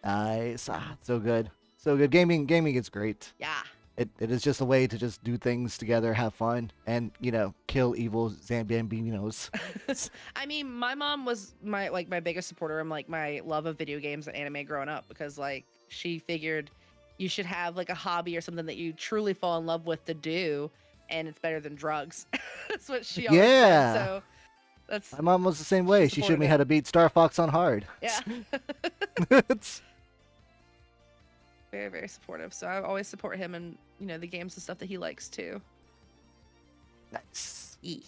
Speaker 1: Nice. So good. So good. Gaming is great.
Speaker 2: Yeah.
Speaker 1: It is just a way to just do things together, have fun, and kill evil Zambambinos.
Speaker 2: I mean, my mom was my biggest supporter in like my love of video games and anime growing up because like she figured you should have like a hobby or something that you truly fall in love with to do, and it's better than drugs. That's what she always said. So that's
Speaker 1: my mom was the same way. She showed me how to beat Star Fox on hard.
Speaker 2: Yeah. Very, very supportive. So I always support him and the games and stuff that he likes too.
Speaker 1: Nice.
Speaker 2: E.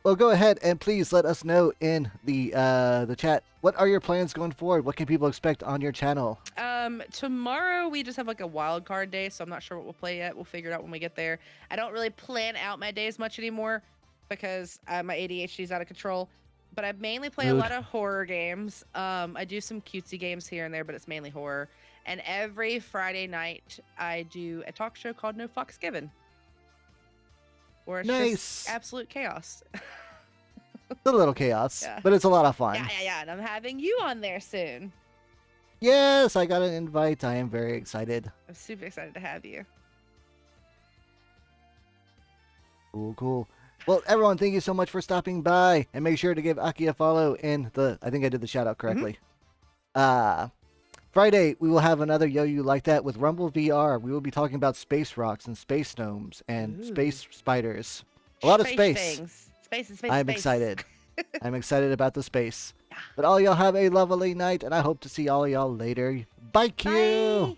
Speaker 1: Well, go ahead and please let us know in the chat. What are your plans going forward? What can people expect on your channel?
Speaker 2: Tomorrow we just have like a wild card day, so I'm not sure what we'll play yet. We'll figure it out when we get there. I don't really plan out my days much anymore because my ADHD is out of control. But I mainly play a
Speaker 1: Mood.
Speaker 2: lot of horror games. I do some cutesy games here and there, but it's mainly horror. And every Friday night I do a talk show called No Fucks Given, where it's
Speaker 1: Nice.
Speaker 2: just absolute chaos.
Speaker 1: It's a little chaos,
Speaker 2: Yeah.
Speaker 1: but it's a lot of fun.
Speaker 2: Yeah. And I'm having you on there soon.
Speaker 1: Yes, I got an invite. I am very excited.
Speaker 2: I'm super excited to have you.
Speaker 1: Cool. Well, everyone, thank you so much for stopping by, and make sure to give Aki a follow in the. I think I did the shout out correctly. Friday we will have another Yo You Like That with Rumble VR. We will be talking about space rocks and space gnomes and space spiders. A lot of space.
Speaker 2: Things. Space and space.
Speaker 1: I'm excited. I'm excited about the space. But all y'all have a lovely night, and I hope to see all y'all later. Bye, Q.
Speaker 2: Bye.